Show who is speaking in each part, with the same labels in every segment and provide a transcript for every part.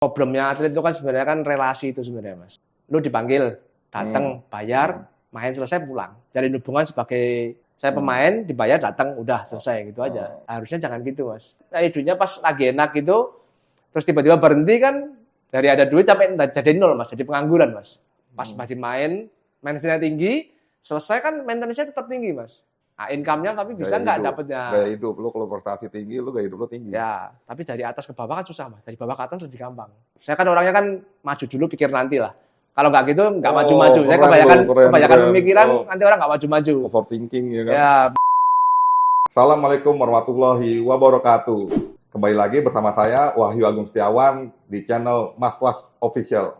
Speaker 1: Problemnya atlet itu kan sebenarnya kan relasi itu sebenarnya, Mas. Lu dipanggil, datang, bayar, main selesai pulang. Jalin hubungan sebagai saya pemain, dibayar, datang, udah selesai gitu aja. Harusnya jangan gitu, Mas. Nah, hidupnya pas lagi enak gitu, terus tiba-tiba berhenti kan, dari ada duit sampai jadi nol, Mas. Jadi pengangguran, Mas. Pas lagi main, maintenance-nya tinggi, selesai kan maintenance-nya tetap tinggi, Mas. Nah, income-nya tapi bisa nggak dapetnya.
Speaker 2: Gaya hidup, lu kalau prestasi tinggi, lu gaya hidup lu tinggi.
Speaker 1: Ya, tapi dari atas ke bawah kan susah, Mas. Dari bawah ke atas lebih gampang. Saya kan orangnya kan maju dulu, pikir nanti lah. Kalau nggak gitu, nggak maju-maju. Saya kebanyakan pemikiran, nanti orang nggak maju-maju.
Speaker 2: Overthinking, ya kan?
Speaker 1: Ya.
Speaker 2: Assalamualaikum warahmatullahi wabarakatuh. Kembali lagi bersama saya, Wahyu Agung Setiawan, di channel Mas Was Official.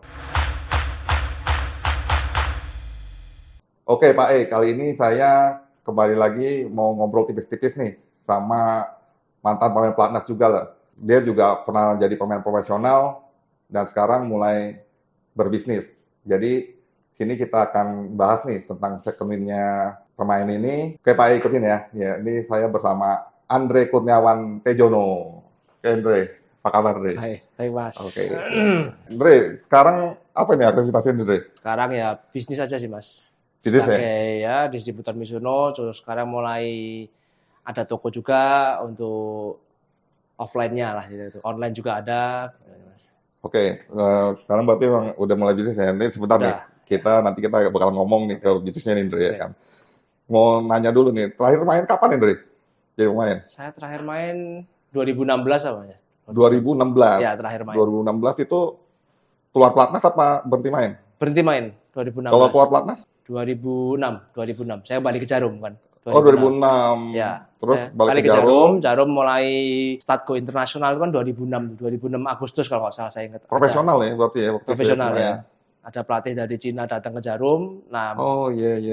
Speaker 2: Oke Pak E, kali ini saya kembali lagi mau ngobrol tipis-tipis nih sama mantan pemain pelatnas juga lah. Dia juga pernah jadi pemain profesional dan sekarang mulai berbisnis. Jadi sini kita akan bahas nih tentang second win-nya pemain ini. Oke Pak E, ikutin ya. Ya, ini saya bersama Andre Kurniawan Tejono. Oke Andre, apa kabar Andre?
Speaker 1: Baik Mas.
Speaker 2: Oke. Andre, sekarang apa nih aktivitasnya Andre?
Speaker 1: Sekarang ya bisnis aja sih Mas.
Speaker 2: Bisnis
Speaker 1: ya, distributor Mizuno, terus sekarang mulai ada toko juga untuk offline-nya lah gitu. Online juga ada.
Speaker 2: Oke, sekarang berarti memang udah mulai bisnis ya. Nanti sebentar nih, nanti kita bakal ngomong nih ke bisnisnya nih, Andre, ya kan. Mau nanya dulu nih, terakhir main kapan nih, Andre? Jadi pemain?
Speaker 1: Saya terakhir main 2016 namanya.
Speaker 2: 2016?
Speaker 1: Ya, terakhir main.
Speaker 2: 2016 itu keluar pelatnas apa berhenti main?
Speaker 1: Berhenti main, 2016.
Speaker 2: Kalau keluar pelatnas?
Speaker 1: 2006. Saya balik ke Jarum kan.
Speaker 2: 2006. Oh, 2006.
Speaker 1: Ya.
Speaker 2: Terus balik ke Jarum.
Speaker 1: Jarum mulai start go internasional itu kan 2006 Agustus kalau nggak salah saya ingat.
Speaker 2: Profesional ya berarti ya?
Speaker 1: Profesional ya. Ada pelatih dari Cina datang ke Jarum. Nah,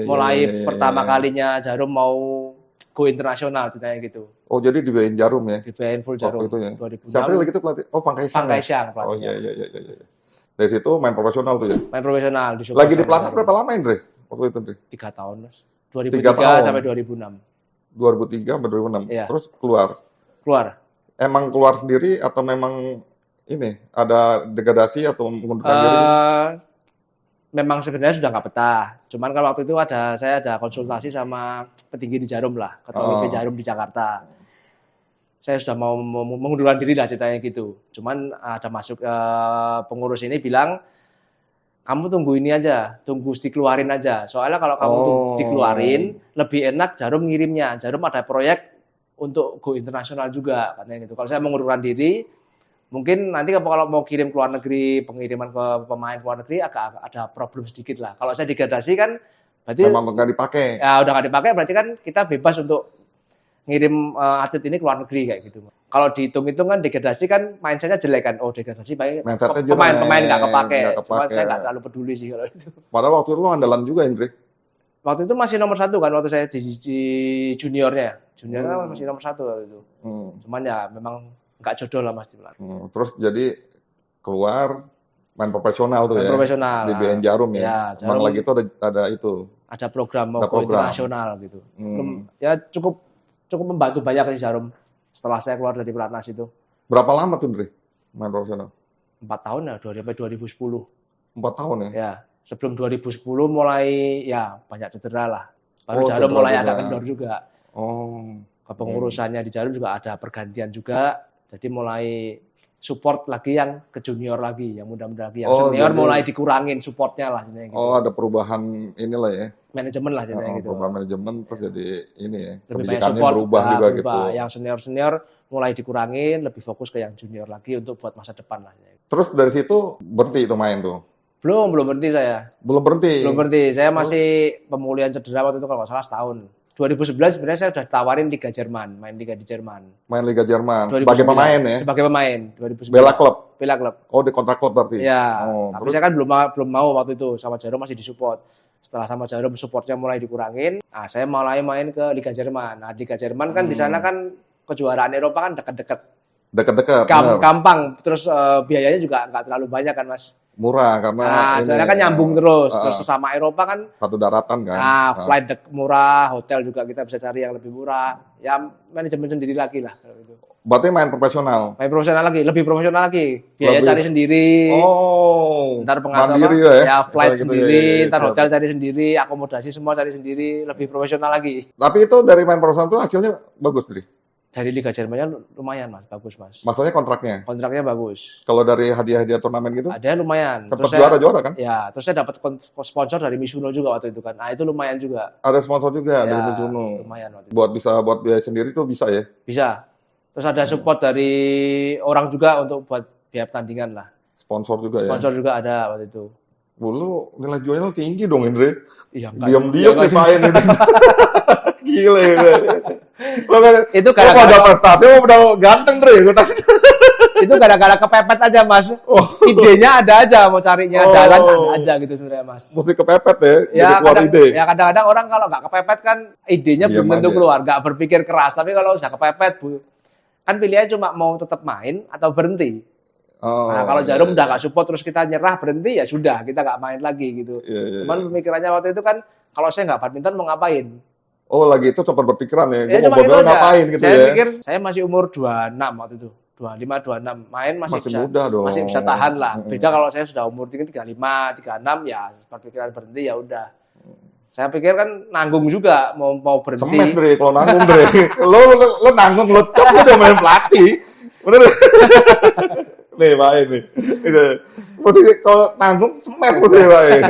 Speaker 2: mulai
Speaker 1: pertama kalinya Jarum mau go internasional ceritanya gitu.
Speaker 2: Oh, jadi dibiayain Jarum ya?
Speaker 1: Dibiayain full Jarum.
Speaker 2: Waktu itu ya?
Speaker 1: 2006.
Speaker 2: Siapa lagi itu pelatih? Oh, Pang Kaisang.
Speaker 1: Pang Kaisang pelatih.
Speaker 2: Oh, iya. Dari situ main profesional tuh ya?
Speaker 1: Main profesional.
Speaker 2: Lagi di pelatnas berapa lama, Andre? Waktu itu, Andre?
Speaker 1: 3 tahun, Mas. 2003 sampai 2006.
Speaker 2: 2003 sampai 2006?
Speaker 1: Iya.
Speaker 2: Terus keluar?
Speaker 1: Keluar.
Speaker 2: Emang keluar sendiri atau memang ini, ada degradasi atau mengundurkan diri?
Speaker 1: Memang sebenarnya sudah nggak betah. Cuman kalau waktu itu saya ada konsultasi sama petinggi di Jarum lah, ketua LIB Jarum di Jakarta. Saya sudah mau mengundurkan diri lah ceritanya gitu. Cuman ada masuk pengurus ini bilang, kamu tunggu ini aja, tunggu dikeluarin aja. Soalnya kalau kamu dikeluarin, lebih enak Jarum ngirimnya. Jarum ada proyek untuk go internasional juga, katanya gitu. Kalau saya mengundurkan diri, mungkin nanti kalau mau kirim ke luar negeri, pengiriman ke pemain ke luar negeri agak ada problem sedikit lah. Kalau saya degradasi kan, berarti
Speaker 2: memang nggak dipakai.
Speaker 1: Ya udah nggak dipakai, berarti kan kita bebas untuk ngirim atlet ini ke luar negeri kayak gitu. Kalau dihitung-hitung kan degradasi kan mindsetnya jelek kan. Oh degradasi baik, pemain nggak kepake. Cuma saya nggak terlalu peduli sih kalau itu.
Speaker 2: Padahal waktu itu lo andalan juga, Indri.
Speaker 1: Waktu itu masih nomor 1 kan, waktu saya di juniornya. Juniornya masih nomor 1 waktu itu. Cuman ya memang nggak jodoh lah Mas.
Speaker 2: Terus jadi keluar main profesional tuh ya?
Speaker 1: Profesional.
Speaker 2: Di BN Jarum ya?
Speaker 1: Jarum,
Speaker 2: emang lagi itu ada itu?
Speaker 1: Ada program mau go internasional gitu. Ya cukup membantu banyak sih Jarum setelah saya keluar dari pelatnas itu.
Speaker 2: Berapa lama tuh, Dre, main profesional?
Speaker 1: 4 tahun ya, sampai 2010.
Speaker 2: 4 tahun ya?
Speaker 1: Ya, sebelum 2010 mulai ya banyak cedera lah. Baru Jarum mulai agak kendor juga. Kepengurusannya di Jarum juga ada pergantian juga. Jadi mulai support lagi yang ke junior lagi, yang muda-muda lagi, yang senior mulai dikurangin supportnya lah. Gitu.
Speaker 2: Oh, ada perubahan inilah ya?
Speaker 1: Manajemen lah gitu.
Speaker 2: Perubahan manajemen terus jadi ini ya,
Speaker 1: kebijakannya berubah juga gitu. Yang senior mulai dikurangin, lebih fokus ke yang junior lagi untuk buat masa depan lah.
Speaker 2: Terus dari situ berhenti itu main tuh?
Speaker 1: Belum berhenti saya.
Speaker 2: Belum berhenti?
Speaker 1: Saya masih pemulihan cedera waktu itu kalau nggak salah setahun. 2011 sebenarnya saya sudah ditawarin Liga Jerman, main Liga di Jerman.
Speaker 2: Main Liga Jerman, sebagai pemain ya?
Speaker 1: Sebagai pemain, 2009.
Speaker 2: Bela klub?
Speaker 1: Oh,
Speaker 2: di kontrak klub berarti?
Speaker 1: Ya, tapi saya kan belum mau waktu itu, sama Jarum masih disupport. Setelah sama Jarum supportnya mulai dikurangin, saya mulai main ke Liga Jerman. Nah, Liga Jerman kan di sana kan kejuaraan Eropa kan dekat-dekat. Gampang, terus biayanya juga nggak terlalu banyak kan Mas.
Speaker 2: Murah karena
Speaker 1: soalnya kan nyambung terus sesama Eropa kan
Speaker 2: satu daratan kan.
Speaker 1: Flight murah, hotel juga kita bisa cari yang lebih murah. Ya manajemen sendiri lagi lah kalau itu.
Speaker 2: Berarti main profesional.
Speaker 1: Main profesional lagi, lebih profesional lagi. Biaya
Speaker 2: Lebih.
Speaker 1: cari sendiri.
Speaker 2: Oh,
Speaker 1: Ntar pengatur
Speaker 2: mandiri
Speaker 1: apa?
Speaker 2: ya?
Speaker 1: Ya flight
Speaker 2: Gitu
Speaker 1: sendiri,
Speaker 2: ya,
Speaker 1: ntar
Speaker 2: siap.
Speaker 1: hotel cari sendiri, akomodasi semua cari sendiri, lebih profesional lagi.
Speaker 2: Tapi itu dari main profesional tuh hasilnya bagus, Dri.
Speaker 1: Dari Liga Jermannya lumayan mas, bagus mas.
Speaker 2: Maksudnya kontraknya.
Speaker 1: Kontraknya bagus.
Speaker 2: Kalau dari hadiah-hadiah turnamen gitu,
Speaker 1: Ada lumayan.
Speaker 2: sempat juara-juara kan?
Speaker 1: Ya, terus saya dapat sponsor dari Mizuno juga waktu itu kan. Nah itu lumayan juga.
Speaker 2: Ada sponsor juga
Speaker 1: Ya,
Speaker 2: dari Mizuno.
Speaker 1: lumayan waktu itu.
Speaker 2: Buat biaya sendiri tuh bisa ya?
Speaker 1: Bisa. Terus ada support dari orang juga untuk buat biaya pertandingan lah.
Speaker 2: Sponsor juga ya?
Speaker 1: Sponsor juga ada waktu itu.
Speaker 2: Lu nilai jualnya tinggi dong, Indri.
Speaker 1: Iya, enggak.
Speaker 2: Diam-diam
Speaker 1: Enggak
Speaker 2: nih main ini. Gile. Lo kan,
Speaker 1: Itu
Speaker 2: lo kalau ada
Speaker 1: gara-gara
Speaker 2: prestasi lo udah ganteng, Dri. Gua tanya.
Speaker 1: itu gara-gara kepepet aja mas.
Speaker 2: Oh,
Speaker 1: Idenya ada aja, mau carinya
Speaker 2: Oh.
Speaker 1: jalan ada aja gitu sebenarnya mas.
Speaker 2: mesti kepepet ya,
Speaker 1: Ya
Speaker 2: jadi keluar ide.
Speaker 1: kadang-kadang orang kalau nggak kepepet kan idenya
Speaker 2: Diam
Speaker 1: belum tentu
Speaker 2: aja.
Speaker 1: keluar, nggak berpikir keras. Tapi kalau sudah kepepet, kan pilihannya cuma mau tetap main atau berhenti.
Speaker 2: Oh,
Speaker 1: Nah, kalau
Speaker 2: iya,
Speaker 1: Jarum
Speaker 2: iya.
Speaker 1: udah nggak support terus kita nyerah berhenti ya sudah, kita nggak main lagi gitu.
Speaker 2: Iya, iya,
Speaker 1: Cuman
Speaker 2: iya.
Speaker 1: pemikirannya waktu itu kan kalau saya nggak badminton mau ngapain?
Speaker 2: Oh, lagi itu sempat berpikiran ya,
Speaker 1: Ya
Speaker 2: gue
Speaker 1: cuma
Speaker 2: mau
Speaker 1: itu
Speaker 2: bodoh
Speaker 1: aja.
Speaker 2: ngapain gitu
Speaker 1: Saya
Speaker 2: ya.
Speaker 1: pikir saya masih umur 26 waktu itu. 25, 26 main masih bisa
Speaker 2: muda dong.
Speaker 1: masih bisa tahan lah.
Speaker 2: Mm-mm.
Speaker 1: Beda kalau saya sudah umur tinggi 35, 36 ya berpikiran berhenti ya udah. Saya pikir kan nanggung juga mau berhenti.
Speaker 2: Semes, Dre, kalau nanggung, Dre. lo nanggung, lo cop, lo udah main pelatih. Bener. Nih, main nih. Itu. Mesti kalau nanggung, semes mesti main.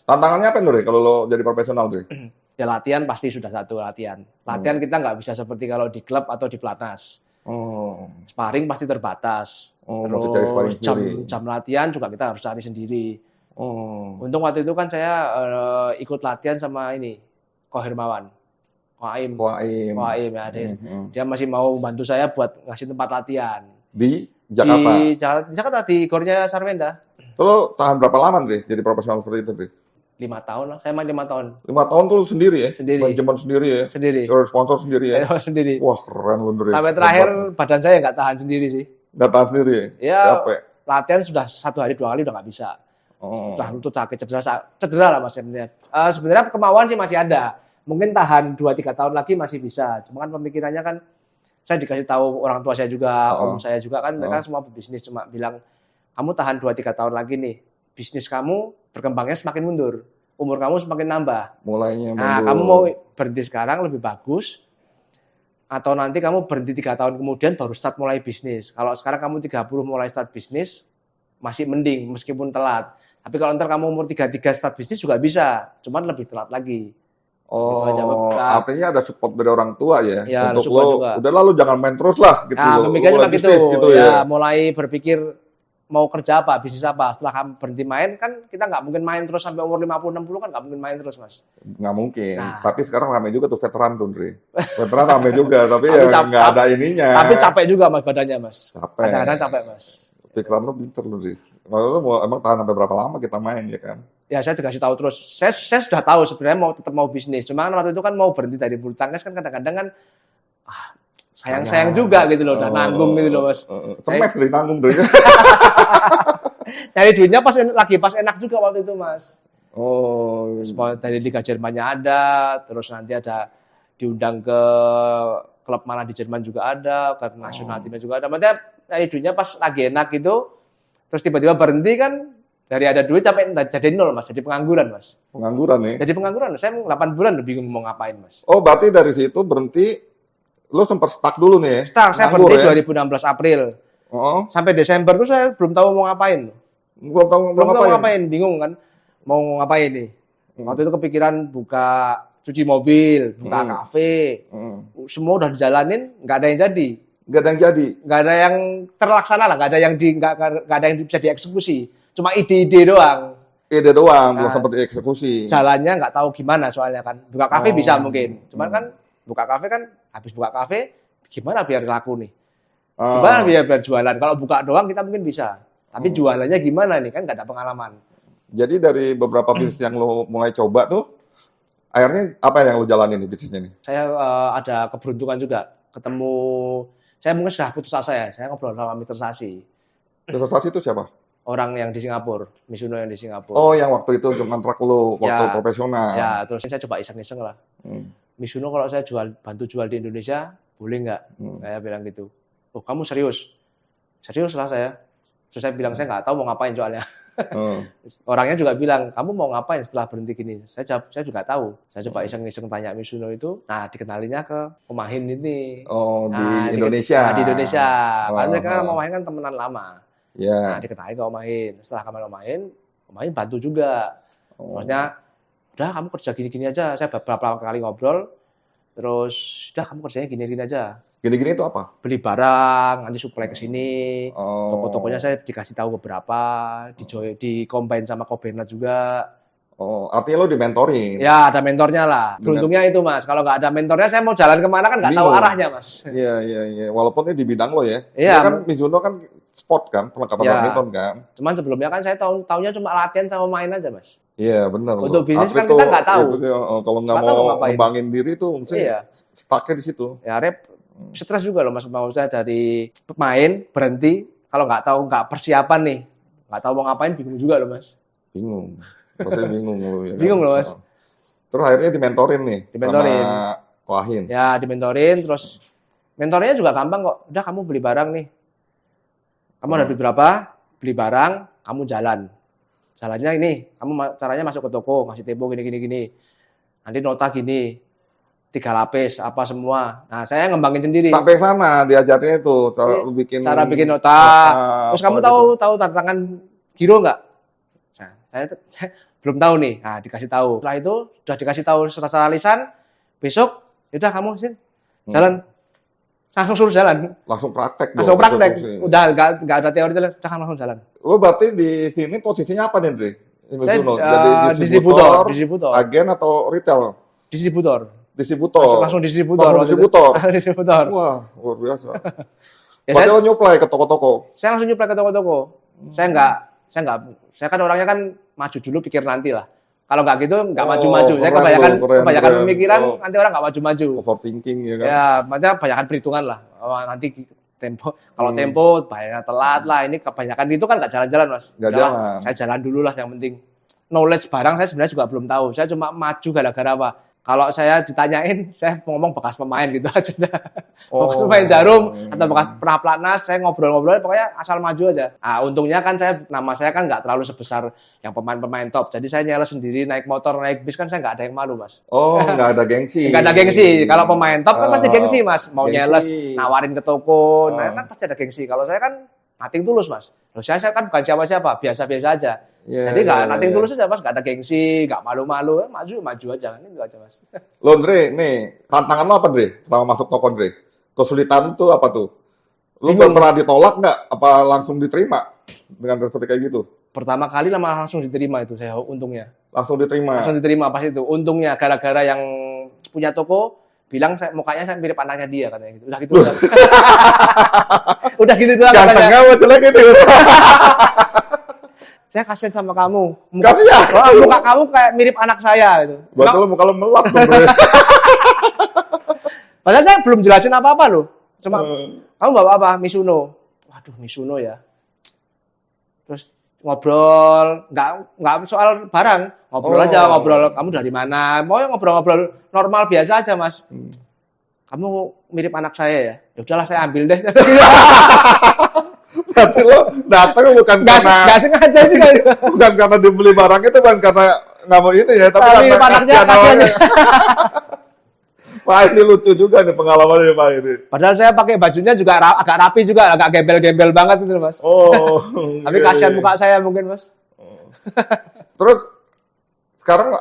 Speaker 2: Tantangannya apa, Dre, kalau lo jadi profesional, Dre?
Speaker 1: Ya latihan pasti sudah satu latihan. Latihan kita nggak bisa seperti kalau di klub atau di pelatnas.
Speaker 2: Oh,
Speaker 1: Sparring pasti terbatas.
Speaker 2: mesti cari sparring
Speaker 1: Jam,
Speaker 2: sendiri.
Speaker 1: jam latihan juga kita harus cari sendiri.
Speaker 2: Oh,
Speaker 1: Untung waktu itu kan saya ikut latihan sama ini, Ko Hermawan. Ko Aim.
Speaker 2: Koaim.
Speaker 1: Ko Aim ya. Dia masih mau bantu saya buat ngasih tempat latihan.
Speaker 2: Di Jakarta.
Speaker 1: Di Jakarta, di Gornya Sarwenda.
Speaker 2: Lo tahan berapa lama, Dre, jadi profesional seperti itu, Dre?
Speaker 1: 5 tahun lah. Saya main 5 tahun.
Speaker 2: 5 tahun tuh sendiri ya?
Speaker 1: Sendiri.
Speaker 2: Manajemen sendiri ya?
Speaker 1: Sendiri.
Speaker 2: Cari sponsor sendiri ya?
Speaker 1: Sendiri.
Speaker 2: Wah, keren lu, Dre.
Speaker 1: Sampai terakhir badan saya nggak tahan sendiri sih.
Speaker 2: Nggak tahan sendiri ya?
Speaker 1: Ya,
Speaker 2: Capek.
Speaker 1: latihan sudah 1 hari 2 kali udah nggak bisa.
Speaker 2: Oh.
Speaker 1: Sudah lutut sakit, cedera lah mas sebenarnya. Sebenarnya kemauan sih masih ada. Mungkin tahan 2-3 tahun lagi masih bisa. Cuma kan pemikirannya kan, saya dikasih tahu orang tua saya juga, om saya juga kan, mereka semua berbisnis. Cuma bilang, kamu tahan 2-3 tahun lagi nih. Bisnis kamu berkembangnya semakin mundur. Umur kamu semakin nambah.
Speaker 2: Mulainya
Speaker 1: Nah,
Speaker 2: mundur.
Speaker 1: kamu mau berhenti sekarang lebih bagus, atau nanti kamu berhenti 3 tahun kemudian baru start mulai bisnis. Kalau sekarang kamu 30 mulai start bisnis, masih mending meskipun telat. Tapi kalau ntar kamu umur 33 start bisnis juga bisa, cuman lebih telat lagi.
Speaker 2: Oh,
Speaker 1: Gitu aja.
Speaker 2: artinya ada support dari orang tua ya?
Speaker 1: Ya, ada
Speaker 2: untuk
Speaker 1: support
Speaker 2: lo,
Speaker 1: juga.
Speaker 2: udahlah lo jangan main terus lah gitu.
Speaker 1: Nah,
Speaker 2: lo
Speaker 1: pemikirannya
Speaker 2: mulai
Speaker 1: begitu.
Speaker 2: bisnis gitu
Speaker 1: Ya,
Speaker 2: ya?
Speaker 1: mulai berpikir mau kerja apa, bisnis apa. Setelah kamu berhenti main, kan kita nggak mungkin main terus sampai umur 50-60 kan nggak mungkin main terus, Mas.
Speaker 2: Nggak mungkin.
Speaker 1: Nah.
Speaker 2: Tapi sekarang rame juga tuh veteran tuh, Dre. Veteran rame juga, tapi
Speaker 1: Tapi
Speaker 2: ya nggak ada ininya.
Speaker 1: Tapi capek juga Mas badannya, Mas.
Speaker 2: Capek.
Speaker 1: Kadang-kadang capek, Mas.
Speaker 2: Pikiran lo pinter lo, Dre. Maksudnya lo emang tahan sampai berapa lama kita main ya kan?
Speaker 1: Ya saya dikasih tahu terus. Saya sudah tahu sebenarnya mau tetap mau bisnis. Cuma kan waktu itu kan mau berhenti dari bulu tangkis kan kadang-kadang kan sayang juga gitu loh, udah nanggung gitu loh, Mas.
Speaker 2: Semes, Dre, nanggung, Dre.
Speaker 1: Nyari duitnya pas enak juga waktu itu, Mas.
Speaker 2: Oh,
Speaker 1: Dari Liga Jermannya ada, terus nanti ada diundang ke klub mana di Jerman juga ada, ke nasional timnya juga ada. Maksudnya nyari duitnya pas lagi enak gitu, terus tiba-tiba berhenti kan, dari ada duit sampai jadi nol, Mas. Jadi pengangguran, Mas.
Speaker 2: pengangguran nih.
Speaker 1: Jadi pengangguran. Saya 8 bulan udah bingung mau ngapain, Mas.
Speaker 2: Oh, berarti dari situ berhenti, lo sempat stuck dulu nih ya?
Speaker 1: Saya
Speaker 2: Nganggur
Speaker 1: berhenti
Speaker 2: ya?
Speaker 1: 2016 April.
Speaker 2: Oh,
Speaker 1: Sampai Desember tuh saya belum tahu mau ngapain.
Speaker 2: belum tahu
Speaker 1: Belum tahu ngapain, bingung kan. Mau ngapain nih. Waktu itu kepikiran buka cuci mobil, buka kafe. Semua udah dijalanin, nggak ada yang jadi.
Speaker 2: Nggak ada yang jadi.
Speaker 1: Nggak ada yang terlaksana lah, nggak ada yang bisa dieksekusi. Cuma ide-ide doang.
Speaker 2: Ide doang, belum sempat dieksekusi.
Speaker 1: Jalannya nggak tahu gimana soalnya kan. Buka kafe bisa mungkin. Cuman kan buka kafe kan, habis buka kafe, gimana biar laku nih? Gimana biar jualan? Kalau buka doang kita mungkin bisa. Tapi jualannya gimana nih? Kan nggak ada pengalaman.
Speaker 2: Jadi dari beberapa bisnis yang lo mulai coba tuh, akhirnya apa yang lo jalanin di bisnisnya nih?
Speaker 1: Saya ada keberuntungan juga. Ketemu, saya mungkin sudah putus asa ya. Saya ngobrol sama Mr. Sasi.
Speaker 2: Investasi itu siapa?
Speaker 1: Orang yang di Singapura. Mizuno yang di Singapura.
Speaker 2: Oh, yang waktu itu untuk kontrak lo, waktu
Speaker 1: Ya.
Speaker 2: profesional.
Speaker 1: Ya, terus saya coba iseng-iseng lah. Mizuno kalau saya bantu jual di Indonesia, boleh nggak? Saya bilang gitu. Oh, kamu serius? Serius lah saya. Terus saya bilang, saya nggak tahu mau ngapain soalnya. Orangnya juga bilang, kamu mau ngapain setelah berhenti gini? Saya jawab, saya juga tahu. Saya coba iseng-iseng tanya Mizuno itu. Nah, dikenalinya ke Omahin ini.
Speaker 2: Oh,
Speaker 1: Nah,
Speaker 2: di Indonesia.
Speaker 1: Di Indonesia. Karena mereka sama Omahin kan temenan lama.
Speaker 2: Yeah.
Speaker 1: Nah, dikenalin ke Omahin. Setelah kami Omahin bantu juga. Maksudnya, udah kamu kerja gini-gini aja. Saya beberapa kali ngobrol. Terus, udah kamu kerjanya gini-gini aja.
Speaker 2: Gini-gini itu apa?
Speaker 1: Beli barang, nanti supply ke sini. Toko-tokonya saya dikasih tahu beberapa, di combine sama Koberna juga.
Speaker 2: Oh, artinya lo dimentorin?
Speaker 1: Ya, ada mentornya lah. Beruntungnya itu, Mas. Kalau nggak ada mentornya, saya mau jalan kemana kan nggak tahu arahnya, Mas.
Speaker 2: Iya. Walaupun ini di bidang lo ya.
Speaker 1: Iya.
Speaker 2: Kan Mizuno kan sport kan, perlengkapan badminton kan. Cuman
Speaker 1: sebelumnya kan saya tahunya cuma latihan sama main aja, Mas.
Speaker 2: Iya, benar.
Speaker 1: Untuk bisnis kan kita nggak tahu.
Speaker 2: Kalau nggak mau ngembangin diri tuh, mesti stuck-nya di situ.
Speaker 1: Ya, stres juga loh, Mas. Mau saya dari pemain berhenti, kalau nggak persiapan nih, nggak tahu mau ngapain, bingung juga loh, Mas.
Speaker 2: Bingung. Pasti bingung lo ya.
Speaker 1: Bingung loh, Mas.
Speaker 2: Terus akhirnya dimentorin nih sama Koahin.
Speaker 1: Ya, dimentorin, terus mentornya juga gampang kok. Udah kamu beli barang nih. Kamu ada duit berapa? Beli barang, kamu jalan. Jalannya ini, kamu caranya masuk ke toko, ngasih tempo gini. Nanti nota gini. 3 lapis, apa semua. Nah, saya ngembangin sendiri.
Speaker 2: Sampai sana diajarnya itu
Speaker 1: cara bikin nota. Terus kamu tahu tanda tangan giro nggak? Nah, saya belum tahu nih. Nah, dikasih tahu. Setelah itu sudah dikasih tahu secara lisan. Besok, udah kamu jalan. Langsung suruh jalan.
Speaker 2: Langsung praktek.
Speaker 1: Langsung praktek. Udah nggak ada teori, udah langsung jalan.
Speaker 2: Lo berarti di sini posisinya apa nih, Dre?
Speaker 1: Saya jadi distributor.
Speaker 2: Agen atau retail?
Speaker 1: Distributor.
Speaker 2: Langsung
Speaker 1: distributor.
Speaker 2: Distributor. Wah, luar biasa. Berarti lo nyuplai ke toko-toko?
Speaker 1: Saya langsung nyuplai ke toko-toko. Saya kan orangnya kan maju dulu pikir nanti lah. Kalau nggak gitu nggak maju-maju. Saya kebanyakan pemikiran nanti orang nggak maju-maju.
Speaker 2: Overthinking ya kan?
Speaker 1: Ya, makanya kebanyakan perhitungan lah. Nanti tempo, kalau tempo banyak telat lah. Ini kebanyakan itu kan nggak jalan-jalan, Mas.
Speaker 2: Nggak jalan.
Speaker 1: Saya jalan dulu lah yang penting. Knowledge barang saya sebenarnya juga belum tahu. Saya cuma maju gara-gara apa? Kalau saya ditanyain, saya ngomong bekas pemain gitu aja. Bekas pemain jarum atau bekas pernah pelatnas, saya ngobrol-ngobrol, pokoknya asal maju aja. Nah, untungnya kan nama saya kan nggak terlalu sebesar yang pemain-pemain top. Jadi saya nyala sendiri, naik motor, naik bis kan saya nggak ada yang malu, Mas.
Speaker 2: Oh, nggak ada gengsi.
Speaker 1: Nggak ada gengsi. Kalau pemain top kan pasti gengsi, Mas. Mau nyeles, nawarin ke toko, nah kan pasti ada gengsi. Kalau saya kan nothing tulus, Mas. Loh, saya kan bukan siapa-siapa, biasa-biasa aja. Jadi nothing tulus aja, Mas. Nggak ada gengsi, nggak malu-malu. Maju aja. Ini aja, Mas.
Speaker 2: Lo, Dre, nih, tantangan lo apa, Dre? Pertama masuk toko, Dre. Kesulitan tuh apa tuh? Lo pernah ditolak nggak? Apa langsung diterima? Dengan seperti kayak gitu?
Speaker 1: Pertama kali langsung diterima itu, saya untungnya.
Speaker 2: Langsung diterima pas itu. Untungnya, gara-gara yang punya toko, bilang mukanya saya mirip anaknya dia, katanya gitu. Udah gitu. Udah gitu doang katanya. Ganteng kamu, jelek gitu.
Speaker 1: Saya kasihan sama kamu.
Speaker 2: Kasihan?
Speaker 1: Muka kamu kayak mirip anak saya gitu.
Speaker 2: Berarti lo muka lo melap dong, Bro.
Speaker 1: Padahal saya belum jelasin apa-apa loh. Cuma kamu bawa apa? Mizuno. Waduh, Mizuno ya. Terus ngobrol, nggak soal barang. Ngobrol. Kamu dari mana? Mau ngobrol-ngobrol normal biasa aja, Mas. Kamu mirip anak saya ya? Ya udahlah, saya ambil deh.
Speaker 2: Berarti lo datang bukan karena
Speaker 1: nggak sengaja sih,
Speaker 2: bukan karena dibeli barang itu, bukan karena nggak mau ini ya, tapi karena kasihan. Wah, ini lucu juga nih pengalamannya, Pak, ini.
Speaker 1: Padahal saya pakai bajunya juga agak rapi juga, agak gembel-gembel banget itu, Mas. Tapi kasihan muka saya mungkin, Mas.
Speaker 2: Terus sekarang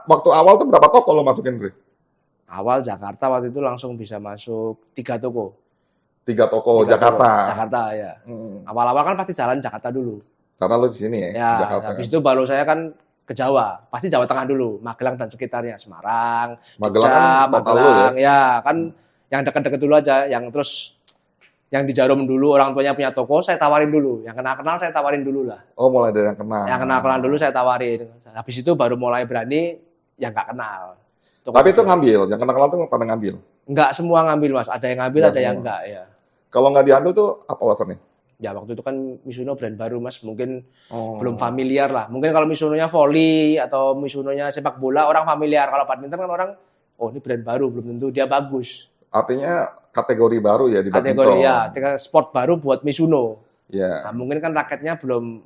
Speaker 2: waktu awal tuh berapa toko lo masukin, Dre?
Speaker 1: Awal Jakarta waktu itu langsung bisa masuk 3 toko.
Speaker 2: 3 toko Jakarta.
Speaker 1: Jakarta ya. Awal-awal kan pasti jalan Jakarta dulu.
Speaker 2: Karena lo di sini ya,
Speaker 1: Jakarta. Habis itu baru saya kan ke Jawa. Pasti Jawa Tengah dulu, Magelang dan sekitarnya, Semarang,
Speaker 2: Magelang,
Speaker 1: Magelang ya kan yang dekat-dekat dulu aja, yang terus yang di Jarum dulu orang tuanya punya toko, saya tawarin dulu. Yang kenal-kenal saya tawarin dulu lah.
Speaker 2: Oh, mulai dari yang kenal.
Speaker 1: Yang kenal-kenal dulu saya tawarin. Habis itu baru mulai berani yang nggak kenal.
Speaker 2: Tapi itu ngambil, yang kenal-kenal tuh pada ngambil.
Speaker 1: Enggak semua ngambil, Mas. Ada yang ngambil, ada yang enggak ya.
Speaker 2: Kalau nggak diambil tuh apa alasannya?
Speaker 1: Ya waktu itu kan Mizuno brand baru, Mas. Mungkin belum familiar lah. Mungkin kalau Mizuno-nya volley atau Mizuno-nya sepak bola orang familiar. Kalau badminton kan orang, oh ini brand baru, belum tentu dia bagus.
Speaker 2: Artinya kategori baru ya di
Speaker 1: Kategori
Speaker 2: badminton.
Speaker 1: ya, sport baru buat Mizuno.
Speaker 2: Ya,
Speaker 1: Nah, mungkin kan raketnya belum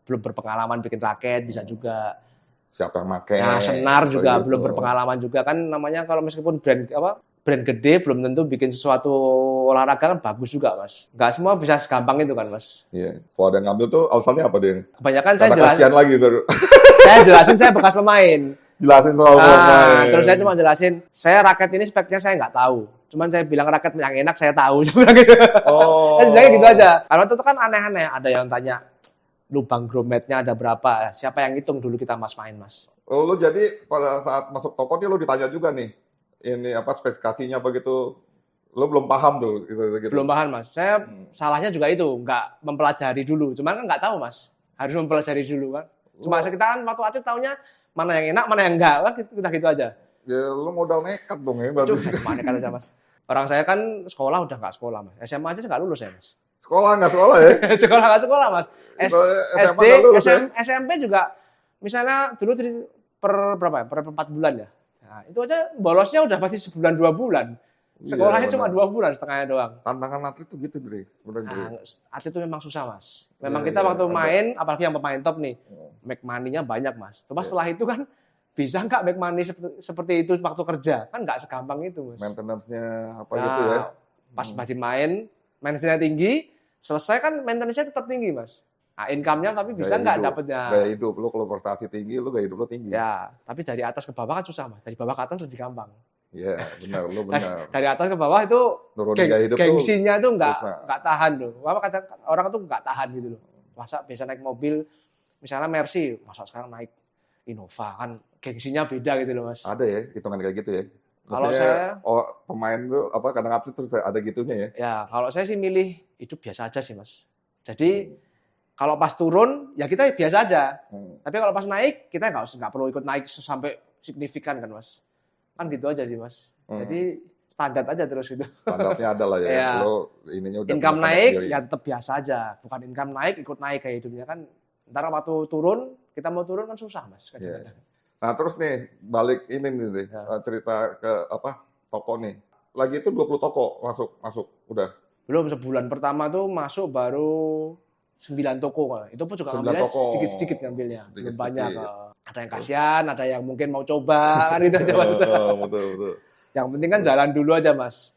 Speaker 1: berpengalaman bikin raket, bisa juga.
Speaker 2: siapa yang make,
Speaker 1: Nah, Senar
Speaker 2: bisa
Speaker 1: juga
Speaker 2: gitu.
Speaker 1: belum berpengalaman juga kan, namanya kalau meskipun brand gede belum tentu bikin sesuatu olahraga kan bagus juga, Mas. Nggak semua bisa segampang itu kan, Mas.
Speaker 2: Iya. Kalau ada yang ngambil tuh alasannya apa dia?
Speaker 1: Kebanyakan
Speaker 2: Karena kasihan lagi tuh.
Speaker 1: saya jelasin saya bekas pemain.
Speaker 2: Jelasin soal pemain.
Speaker 1: Terus saya cuma jelasin, saya raket ini speknya saya nggak tahu. Cuman saya bilang raket yang enak saya tahu. Saya bilang gitu. Saya bilangnya gitu aja. Karena itu kan aneh-aneh. Ada yang tanya, lubang grommetnya ada berapa? Siapa yang hitung dulu kita Mas main, Mas?
Speaker 2: Oh, lu jadi pada saat masuk toko nih lu ditanya juga nih, ini apa spesifikasinya begitu? Lu belum paham tuh gitu.
Speaker 1: Belum paham, Mas. Saya salahnya juga itu, nggak mempelajari dulu. Cuman kan nggak tahu, Mas. Harus mempelajari dulu kan. Cuma kita kan waktu atlet taunya mana yang enak, mana yang enggak. Kan kita gitu aja.
Speaker 2: Ya lu modal nekat dong ya berarti.
Speaker 1: Cuma nekat aja, Mas. Orang saya kan sekolah udah nggak sekolah, Mas. SMA aja nggak lulus ya, Mas.
Speaker 2: Sekolah nggak sekolah ya?
Speaker 1: Sekolah nggak sekolah, Mas.
Speaker 2: SMA
Speaker 1: SD,
Speaker 2: nggak lulus ya?
Speaker 1: SMP juga. Misalnya dulu per berapa ya? Per 4 bulan ya. Nah, itu aja bolosnya udah pasti sebulan 2 bulan. Sekolahnya
Speaker 2: Iya,
Speaker 1: cuma
Speaker 2: benar.
Speaker 1: 2 bulan setengahnya doang.
Speaker 2: Tantangan atlet tuh gitu, Dre. Bener, Dre.
Speaker 1: Nah, atlet itu memang susah, Mas. Memang
Speaker 2: Iya,
Speaker 1: kita
Speaker 2: iya,
Speaker 1: waktu
Speaker 2: ada.
Speaker 1: main, apalagi yang pemain top nih,
Speaker 2: Oh,
Speaker 1: make money-nya banyak, Mas. Cuma
Speaker 2: Iya.
Speaker 1: setelah itu kan bisa nggak make money seperti itu waktu kerja? Kan nggak segampang itu, Mas.
Speaker 2: Maintenance-nya apa
Speaker 1: Nah,
Speaker 2: gitu ya?
Speaker 1: pas masih main, maintenance-nya tinggi, selesai kan maintenance-nya tetap tinggi, Mas. Nah, income-nya tapi bisa
Speaker 2: Gaya
Speaker 1: nggak
Speaker 2: hidup.
Speaker 1: dapetnya?
Speaker 2: Gaya hidup lu kalau prestasi tinggi, lu gaya hidup lu tinggi.
Speaker 1: Ya, tapi dari atas ke bawah kan susah, Mas. Dari bawah ke atas lebih gampang.
Speaker 2: Iya, benar, lu benar.
Speaker 1: Dari atas ke bawah itu
Speaker 2: Nurunin gaya hidup tuh
Speaker 1: gengsinya tuh
Speaker 2: susah.
Speaker 1: nggak tahan loh. Apa kata orang tuh nggak tahan gitu loh. Masa biasa naik mobil, misalnya Mercy, masa sekarang naik Innova kan gengsinya beda gitu loh, Mas.
Speaker 2: Ada ya hitungan kayak gitu ya.
Speaker 1: Kalau
Speaker 2: Maksudnya,
Speaker 1: saya,
Speaker 2: pemain tuh apa kadang atlet tuh ada gitunya ya.
Speaker 1: ya kalau saya sih milih hidup biasa aja sih, Mas. Jadi kalau pas turun ya kita biasa aja.
Speaker 2: Hmm.
Speaker 1: Tapi kalau pas naik kita nggak perlu ikut naik sampai signifikan kan, Mas. Kan gitu aja sih, Mas. Jadi standar aja terus gitu.
Speaker 2: Standarnya ada lah ya.
Speaker 1: Iya.
Speaker 2: Lo ininya udah
Speaker 1: Income
Speaker 2: punya standar
Speaker 1: naik
Speaker 2: sendiri.
Speaker 1: ya tetap biasa aja. Bukan income naik ikut naik kayak hidupnya kan. Ntar waktu turun, kita mau turun kan susah, Mas.
Speaker 2: Iya. Nah, terus nih balik ini nih deh,
Speaker 1: Ya.
Speaker 2: cerita ke apa? Toko nih. Lagi itu 20 toko masuk udah.
Speaker 1: Belum sebulan pertama tuh masuk baru 9 toko. Itu pun juga
Speaker 2: 9
Speaker 1: ngambilnya
Speaker 2: toko.
Speaker 1: sedikit-sedikit ngambilnya. Belum
Speaker 2: Sedikit-sedikit.
Speaker 1: banyak. Ada yang kasihan, ada yang mungkin mau coba kan gitu aja, Mas.
Speaker 2: Betul.
Speaker 1: Yang penting kan jalan dulu aja, Mas.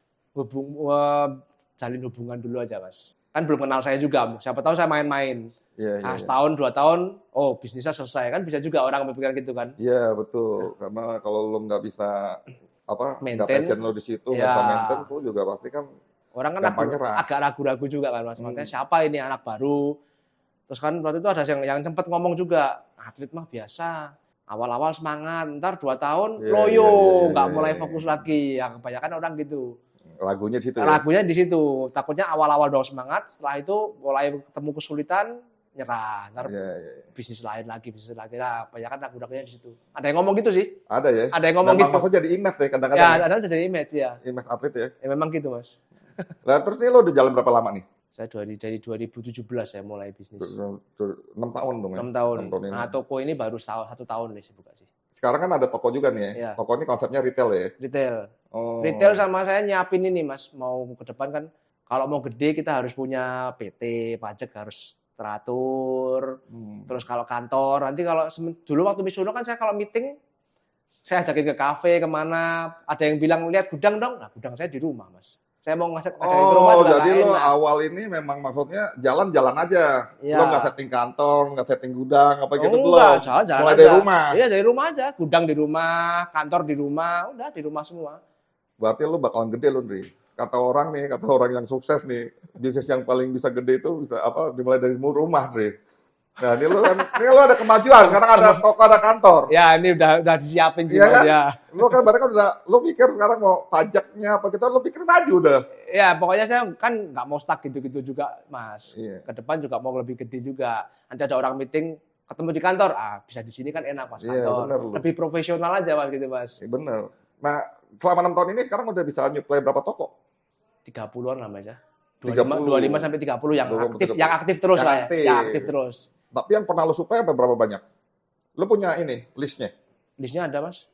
Speaker 1: Jalin hubungan dulu aja, Mas. Kan belum kenal saya juga. Siapa tahu saya main-main.
Speaker 2: Iya, iya.
Speaker 1: Setahun, 2 tahun, oh bisnisnya selesai. Kan bisa juga orang berpikiran gitu kan.
Speaker 2: Iya, betul. Karena kalau lo nggak bisa nggak
Speaker 1: Maintain.
Speaker 2: passion lo di situ, nggak
Speaker 1: Iya.
Speaker 2: bisa maintain, lo juga pasti kan
Speaker 1: Orang kan
Speaker 2: gampang nyerah.
Speaker 1: agak ragu-ragu juga kan, Mas. Maksudnya siapa ini anak baru? Terus kan waktu itu ada yang sempat ngomong juga, atlet mah biasa. Awal-awal semangat, ntar 2 tahun
Speaker 2: Iya,
Speaker 1: loyo,
Speaker 2: iya,
Speaker 1: nggak
Speaker 2: iya,
Speaker 1: mulai
Speaker 2: iya.
Speaker 1: fokus lagi. Yang kebanyakan orang gitu.
Speaker 2: Ragunya di situ ya.
Speaker 1: Ragunya di situ. Takutnya awal-awal doang semangat, setelah itu mulai ketemu kesulitan, nyerah. Ntar
Speaker 2: Iya, iya.
Speaker 1: bisnis lain lagi. Nah, kebanyakan ragu-ragunya di situ. Ada yang ngomong gitu sih.
Speaker 2: Ada ya.
Speaker 1: Ada yang ngomong
Speaker 2: Memang
Speaker 1: gitu.
Speaker 2: maksudnya jadi image ya kadang-kadang.
Speaker 1: Ya,
Speaker 2: Ya.
Speaker 1: ada jadi image ya.
Speaker 2: Image atlet ya.
Speaker 1: Ya memang gitu, Mas.
Speaker 2: Nah, terus nih lo udah jalan berapa lama nih?
Speaker 1: Saya dari 2017 saya mulai bisnis.
Speaker 2: 6 tahun dong ya.
Speaker 1: 6 tahun.
Speaker 2: 6 tahun ini.
Speaker 1: Nah, toko ini baru 1 tahun nih saya buka sih.
Speaker 2: Sekarang kan ada toko juga nih ya.
Speaker 1: Iya.
Speaker 2: Toko ini konsepnya retail ya.
Speaker 1: Retail.
Speaker 2: Oh.
Speaker 1: Retail sama saya nyiapin ini, Mas. Mau ke depan kan kalau mau gede kita harus punya PT, pajak harus teratur. Terus kalau kantor, nanti kalau dulu waktu Mizuno kan saya kalau meeting saya ajakin ke kafe kemana, ada yang bilang lihat gudang dong. Nah, gudang saya di rumah, Mas. Saya mau ngajakin ke rumah
Speaker 2: Oh,
Speaker 1: juga
Speaker 2: jadi
Speaker 1: nggak
Speaker 2: lo
Speaker 1: enak.
Speaker 2: awal ini memang maksudnya jalan-jalan aja.
Speaker 1: Iya.
Speaker 2: Lo nggak setting kantor, nggak setting gudang, apa gitu belum.
Speaker 1: Enggak, jalan-jalan
Speaker 2: Mulai
Speaker 1: aja.
Speaker 2: dari rumah.
Speaker 1: Iya, dari rumah aja. Gudang di rumah, kantor di rumah, udah di rumah semua.
Speaker 2: Berarti lo bakalan gede lo, Ndri. Kata orang yang sukses nih, bisnis yang paling bisa gede itu bisa dimulai dari rumah, Ndri. Nah, ini lo ada kemajuan. Sekarang ada toko, ada kantor.
Speaker 1: Ya, ini udah disiapin sih,
Speaker 2: Iya
Speaker 1: Mas,
Speaker 2: kan?
Speaker 1: ya.
Speaker 2: Lo kan berarti kan lo mikir sekarang mau pajaknya apa gitu, lo pikir maju udah.
Speaker 1: Ya, pokoknya saya kan nggak mau stuck gitu-gitu juga, Mas.
Speaker 2: Iya.
Speaker 1: Ke depan juga mau lebih gede juga. Nanti ada orang meeting, ketemu di kantor, bisa di sini kan enak, Mas,
Speaker 2: Iya,
Speaker 1: kantor.
Speaker 2: bener lu.
Speaker 1: Lebih profesional aja, Mas, gitu, Mas.
Speaker 2: Iya, bener. Nah, selama 6 tahun ini sekarang udah bisa nyuplai berapa toko?
Speaker 1: 30-an lah, Mas, ya.
Speaker 2: 30.
Speaker 1: 25 sampai 30 yang
Speaker 2: 25,
Speaker 1: aktif,
Speaker 2: 30.
Speaker 1: yang aktif terus
Speaker 2: Yang
Speaker 1: lah ya.
Speaker 2: aktif.
Speaker 1: Yang aktif terus.
Speaker 2: Tapi yang pernah lo suplai berapa banyak? Lo punya ini, listnya?
Speaker 1: Listnya ada, Mas.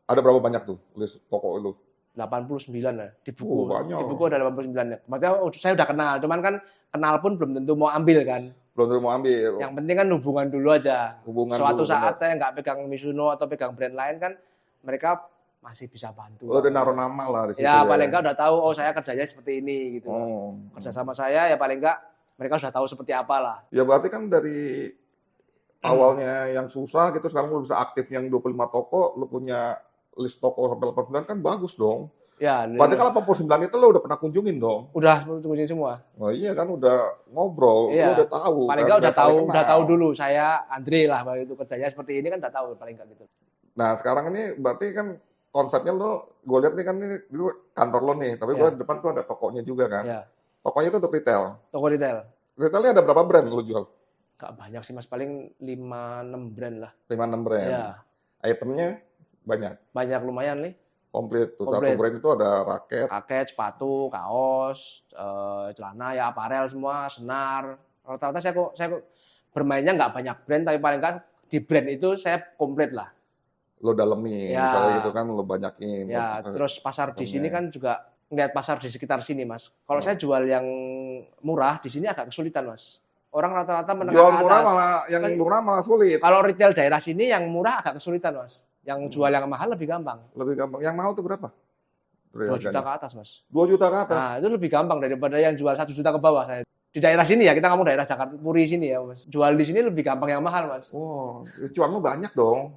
Speaker 2: Ada berapa banyak tuh list toko lo?
Speaker 1: 89 lah di buku.
Speaker 2: Banyak.
Speaker 1: Di buku ada 89 ya. Maksudnya saya udah kenal, cuman kan kenal pun belum tentu mau ambil kan.
Speaker 2: Belum tentu mau ambil.
Speaker 1: Yang penting kan hubungan dulu aja.
Speaker 2: Hubungan
Speaker 1: Suatu
Speaker 2: dulu,
Speaker 1: saat
Speaker 2: bener.
Speaker 1: saya nggak pegang Mizuno atau pegang brand lain kan, mereka masih bisa bantu.
Speaker 2: Lo udah naruh nama lah di situ
Speaker 1: Ya, paling nggak udah tahu, oh saya kerjanya seperti ini gitu.
Speaker 2: Oh.
Speaker 1: Kerja sama saya ya paling nggak mereka sudah tahu seperti apa lah.
Speaker 2: Ya berarti kan dari awalnya yang susah gitu, sekarang lo bisa aktif yang 25 toko, lo punya list toko sampai 89 kan bagus dong.
Speaker 1: Ya,
Speaker 2: Berarti kan 89 itu lo udah pernah kunjungin dong?
Speaker 1: udah kunjungin semua.
Speaker 2: Oh iya kan udah ngobrol,
Speaker 1: Iya.
Speaker 2: lo udah tahu.
Speaker 1: Paling
Speaker 2: kan,
Speaker 1: nggak udah
Speaker 2: saling
Speaker 1: tahu
Speaker 2: kenal.
Speaker 1: dulu saya Andre lah bahwa itu kerjanya seperti ini kan udah tahu paling nggak gitu.
Speaker 2: Nah sekarang ini berarti kan konsepnya lo, gue lihat nih kan ini dulu kantor lo nih, tapi gue
Speaker 1: Ya.
Speaker 2: di depan tuh ada tokonya juga kan.
Speaker 1: Ya,
Speaker 2: Tokonya itu untuk retail.
Speaker 1: toko retail.
Speaker 2: Retailnya ada berapa brand lo jual?
Speaker 1: Nggak banyak sih mas, paling 5-6 brand lah.
Speaker 2: 5-6 brand.
Speaker 1: Ya,
Speaker 2: Itemnya banyak.
Speaker 1: banyak lumayan nih.
Speaker 2: Komplit tuh.
Speaker 1: Komplit.
Speaker 2: Satu brand itu ada raket.
Speaker 1: Paket, sepatu, kaos, celana ya apparel semua, senar. Rata-rata saya kok bermainnya nggak banyak brand, tapi paling nggak di brand itu saya komplit lah.
Speaker 2: Lo dalemin,
Speaker 1: Ya.
Speaker 2: misalnya gitu kan lo banyakin.
Speaker 1: Ya, terus pasar di sini
Speaker 2: itemnya.
Speaker 1: kan juga ngeliat pasar di sekitar sini mas. Kalau saya jual yang murah di sini agak kesulitan mas. Orang rata-rata menengah
Speaker 2: Jual
Speaker 1: ke
Speaker 2: murah
Speaker 1: atas.
Speaker 2: malah, yang
Speaker 1: Kan-
Speaker 2: murah malah sulit.
Speaker 1: Kalau retail daerah sini yang murah agak kesulitan mas. Yang jual yang mahal lebih gampang.
Speaker 2: Lebih gampang. Yang mahal tuh berapa?
Speaker 1: 2 juta ke atas mas.
Speaker 2: 2 juta ke atas.
Speaker 1: Nah itu lebih gampang daripada yang jual 1 juta ke bawah. Saya di daerah sini ya, kita ngomong daerah Jakarta Puri sini ya mas. Jual di sini lebih gampang yang mahal mas.
Speaker 2: Wow, cuan lo banyak dong.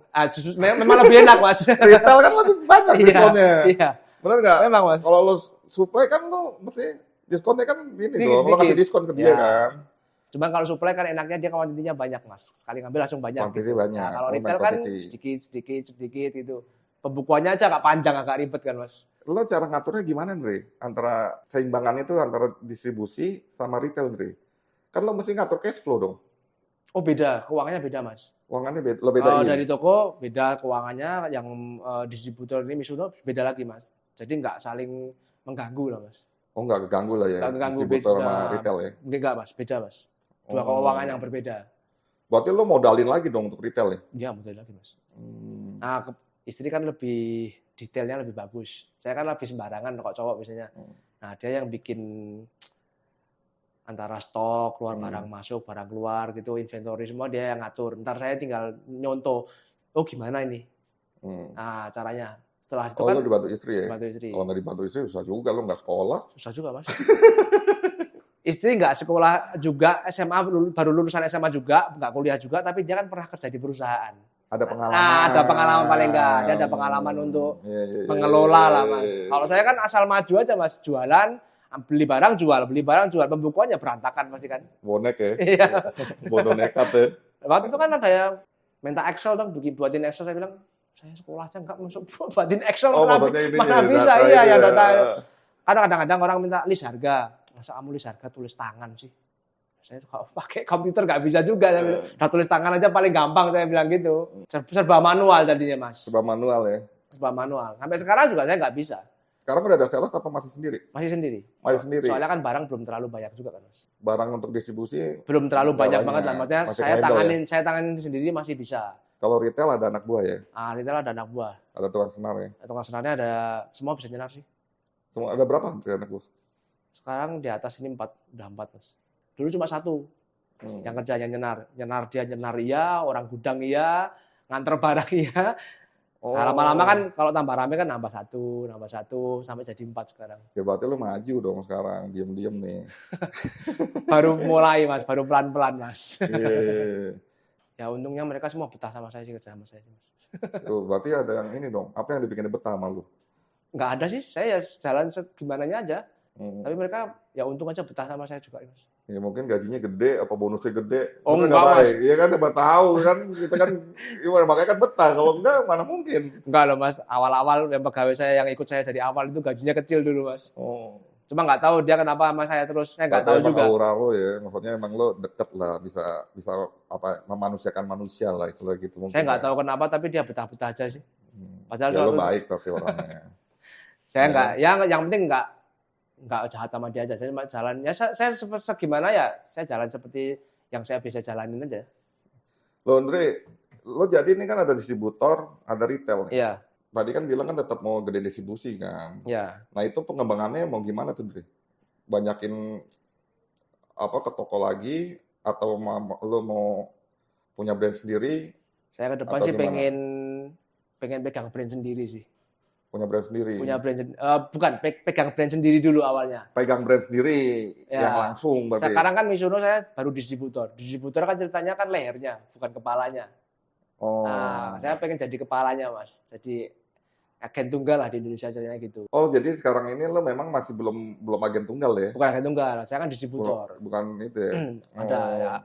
Speaker 1: Memang lebih enak mas.
Speaker 2: Retail kan lebih banyak
Speaker 1: Iya,
Speaker 2: diskonnya.
Speaker 1: iya.
Speaker 2: Benar nggak?
Speaker 1: Memang mas.
Speaker 2: Kalau lo supply kan lo mesti diskonnya kan ini
Speaker 1: Sedikit,
Speaker 2: dong. Lo kasih
Speaker 1: sedikit.
Speaker 2: diskon ke dia
Speaker 1: Ya.
Speaker 2: kan.
Speaker 1: Cuman kalau supply kan enaknya dia kuantitinya banyak mas. Sekali ngambil langsung banyak.
Speaker 2: Kuantiti
Speaker 1: gitu.
Speaker 2: banyak.
Speaker 1: Nah, kalau
Speaker 2: Oh,
Speaker 1: retail
Speaker 2: main
Speaker 1: kan
Speaker 2: quantity.
Speaker 1: sedikit gitu. Pembukuannya aja agak panjang, agak ribet kan mas.
Speaker 2: Lo cara ngaturnya gimana, Andre? Antara seimbangan itu antara distribusi sama retail, Andre? Kan lo mesti ngatur cash flow dong.
Speaker 1: Oh beda, keuangannya beda mas.
Speaker 2: Uangannya lo bedain.
Speaker 1: Dari toko beda keuangannya, yang distributor ini Mizuno beda lagi mas. Jadi nggak saling mengganggu lah mas.
Speaker 2: Oh, nggak keganggu lah ya.
Speaker 1: Nggak keganggu,
Speaker 2: Distributor
Speaker 1: beda.
Speaker 2: sama retail ya.
Speaker 1: Enggak mas, beda mas. Dua
Speaker 2: Oh.
Speaker 1: keuangan yang berbeda.
Speaker 2: Berarti lo modalin lagi dong untuk retail ya?
Speaker 1: Iya model lagi mas.
Speaker 2: Hmm.
Speaker 1: Nah istri kan lebih detailnya lebih bagus. Saya kan lebih sembarangan kok cowok biasanya. Nah dia yang bikin antara stok, keluar barang masuk, barang keluar gitu, inventory semua dia yang ngatur. Ntar saya tinggal nyontoh, oh gimana ini? Nah caranya. Setelah itu
Speaker 2: Oh,
Speaker 1: kan
Speaker 2: lo dibantu istri ya?
Speaker 1: bantu istri.
Speaker 2: Kalau nggak dibantu istri susah juga, lo nggak sekolah.
Speaker 1: Susah juga mas. Istri nggak sekolah juga, SMA baru lulusan SMA juga, nggak kuliah juga, tapi dia kan pernah kerja di perusahaan.
Speaker 2: Ada pengalaman.
Speaker 1: Nah, ada pengalaman paling nggak. Dia ada pengalaman untuk mengelola lah mas. Kalau saya kan asal maju aja mas, jualan, beli barang jual, pembukuannya berantakan pasti kan.
Speaker 2: Bonek ya?
Speaker 1: Iya.
Speaker 2: Bodoh nekat ya?
Speaker 1: Waktu itu kan ada yang minta Excel dong, buatin Excel, saya bilang, saya sekolah aja nggak masuk buatin Excel,
Speaker 2: Oh,
Speaker 1: mana,
Speaker 2: maksudnya ini
Speaker 1: mana
Speaker 2: ya,
Speaker 1: bisa,
Speaker 2: data
Speaker 1: iya
Speaker 2: itu
Speaker 1: ya
Speaker 2: ya.
Speaker 1: data. Karena kadang-kadang orang minta list harga, masa kamu list harga tulis tangan sih? Saya kalau pakai komputer nggak bisa juga, saya bilang, udah tulis tangan aja paling gampang, saya bilang gitu. Serba manual jadinya mas.
Speaker 2: Serba manual ya?
Speaker 1: Serba manual. Sampai sekarang juga saya nggak bisa.
Speaker 2: Sekarang udah ada sales apa masih sendiri?
Speaker 1: Masih sendiri.
Speaker 2: Masih sendiri?
Speaker 1: Soalnya kan barang belum terlalu banyak juga kan mas.
Speaker 2: Barang untuk distribusi?
Speaker 1: Belum terlalu
Speaker 2: Nggak
Speaker 1: banyak
Speaker 2: banyak.
Speaker 1: banget lah. Maksudnya
Speaker 2: Masih
Speaker 1: saya
Speaker 2: handle
Speaker 1: saya tanganin sendiri masih bisa.
Speaker 2: Kalau retail ada anak buah ya?
Speaker 1: Retail ada anak buah.
Speaker 2: Ada tukang senar ya?
Speaker 1: Tukang senarnya ada, semua bisa nyenar sih.
Speaker 2: Semua ada berapa dari anak buah?
Speaker 1: Sekarang di atas ini udah 4 mas. Dulu cuma 1 yang kerjanya nyenar. Dia nyenar iya, orang gudang iya, nganter barang iya.
Speaker 2: Oh.
Speaker 1: Lama-lama kan kalau tambah rame kan nambah satu sampai jadi 4 sekarang.
Speaker 2: Ya berarti lo maju dong sekarang, diem-diem nih.
Speaker 1: Baru mulai mas, baru pelan-pelan mas.
Speaker 2: Iya.
Speaker 1: Ya untungnya mereka semua betah sama saya sih, kerja sama saya sih mas.
Speaker 2: Tuh, berarti ada yang ini dong, apa yang dibikin betah sama lu?
Speaker 1: Nggak ada sih, saya ya jalan segimananya aja. Tapi mereka ya untung aja betah sama saya juga mas.
Speaker 2: Ya mungkin gajinya gede, apa bonusnya gede.
Speaker 1: Oh,
Speaker 2: Bener
Speaker 1: enggak,
Speaker 2: nggak,
Speaker 1: Mas.
Speaker 2: Bay? Iya kan, siapa tahu kan, kita kan, gimana, makanya kan betah. Kalau enggak, mana mungkin.
Speaker 1: Enggak loh mas, awal-awal yang pegawai saya yang ikut saya dari awal itu gajinya kecil dulu mas.
Speaker 2: Oh.
Speaker 1: Cuma nggak tahu dia kenapa sama saya terus, saya nggak tahu
Speaker 2: Berarti
Speaker 1: juga.
Speaker 2: emang aura lo ya, maksudnya emang lo deket lah, bisa apa memanusiakan manusia lah, istilah gitu mungkin.
Speaker 1: Saya nggak
Speaker 2: ya.
Speaker 1: tahu kenapa, tapi dia betah-betah aja sih. Padahal
Speaker 2: Ya lo
Speaker 1: suatu-
Speaker 2: baik tapi orangnya.
Speaker 1: saya nggak, yang penting nggak jahat sama dia aja. Saya cuma jalan, ya saya segimana ya, saya jalan seperti yang saya bisa jalanin aja.
Speaker 2: Lo Andre, lo jadi ini kan ada distributor, ada retail nih.
Speaker 1: Iya.
Speaker 2: tadi kan bilang kan tetap mau gede distribusi kan.
Speaker 1: Ya,
Speaker 2: Nah itu pengembangannya mau gimana tuh, Dri? Banyakin apa ke toko lagi atau lo mau punya brand sendiri
Speaker 1: saya ke depan
Speaker 2: atau
Speaker 1: sih
Speaker 2: gimana?
Speaker 1: pengen pegang brand sendiri sih.
Speaker 2: Punya brand sendiri.
Speaker 1: Punya brand bukan pegang brand sendiri dulu awalnya.
Speaker 2: Pegang brand sendiri yang
Speaker 1: Ya.
Speaker 2: langsung berarti.
Speaker 1: Sekarang kan Mizuno saya baru distributor. Distributor kan ceritanya kan lehernya, bukan kepalanya. Nah,
Speaker 2: Oh.
Speaker 1: saya pengen jadi kepalanya, Mas. Jadi agen tunggal lah di Indonesia ceritanya gitu.
Speaker 2: Oh, jadi sekarang ini lo memang masih belum agen tunggal ya?
Speaker 1: Bukan agen tunggal, saya kan distributor.
Speaker 2: Bukan itu ya.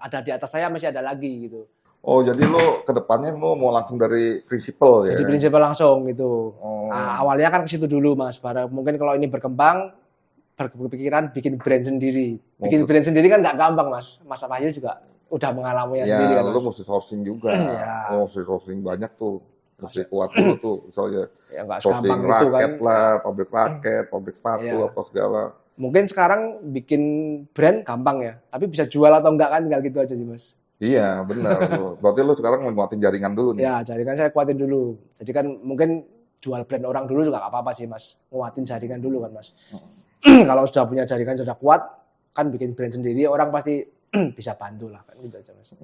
Speaker 1: Ada di atas saya masih ada lagi gitu.
Speaker 2: Oh, jadi lo ke depannya lo mau langsung dari principal ya?
Speaker 1: Jadi prinsipal langsung gitu.
Speaker 2: Oh.
Speaker 1: Nah, awalnya kan ke situ dulu, Mas. Baru mungkin kalau ini berkembang berpikiran bikin brand sendiri. Bikin brand sendiri kan nggak gampang, Mas. Mas Wahyu juga udah mengalaminya sendiri kan,
Speaker 2: Ya,
Speaker 1: Mas.
Speaker 2: lo mesti sourcing juga.
Speaker 1: Ya.
Speaker 2: Oh, mesti sourcing banyak tuh. Mesti kuat dulu tuh. Misalnya
Speaker 1: Ya nggak
Speaker 2: sourcing
Speaker 1: segampang itu kan.
Speaker 2: raket lah, pabrik sepatu,
Speaker 1: Ya.
Speaker 2: apa segala.
Speaker 1: Mungkin sekarang bikin brand gampang ya, tapi bisa jual atau enggak kan tinggal gitu aja sih, Mas.
Speaker 2: Iya, benar. Berarti lo sekarang nguatin jaringan dulu nih.
Speaker 1: Ya, jaringan saya kuatin dulu. Jadi kan mungkin jual brand orang dulu juga nggak apa-apa sih, Mas. Nguatin jaringan dulu kan, Mas. Kalau sudah punya jaringan sudah kuat, kan bikin brand sendiri, orang pasti bisa bantu lah kan gitu aja, Mas.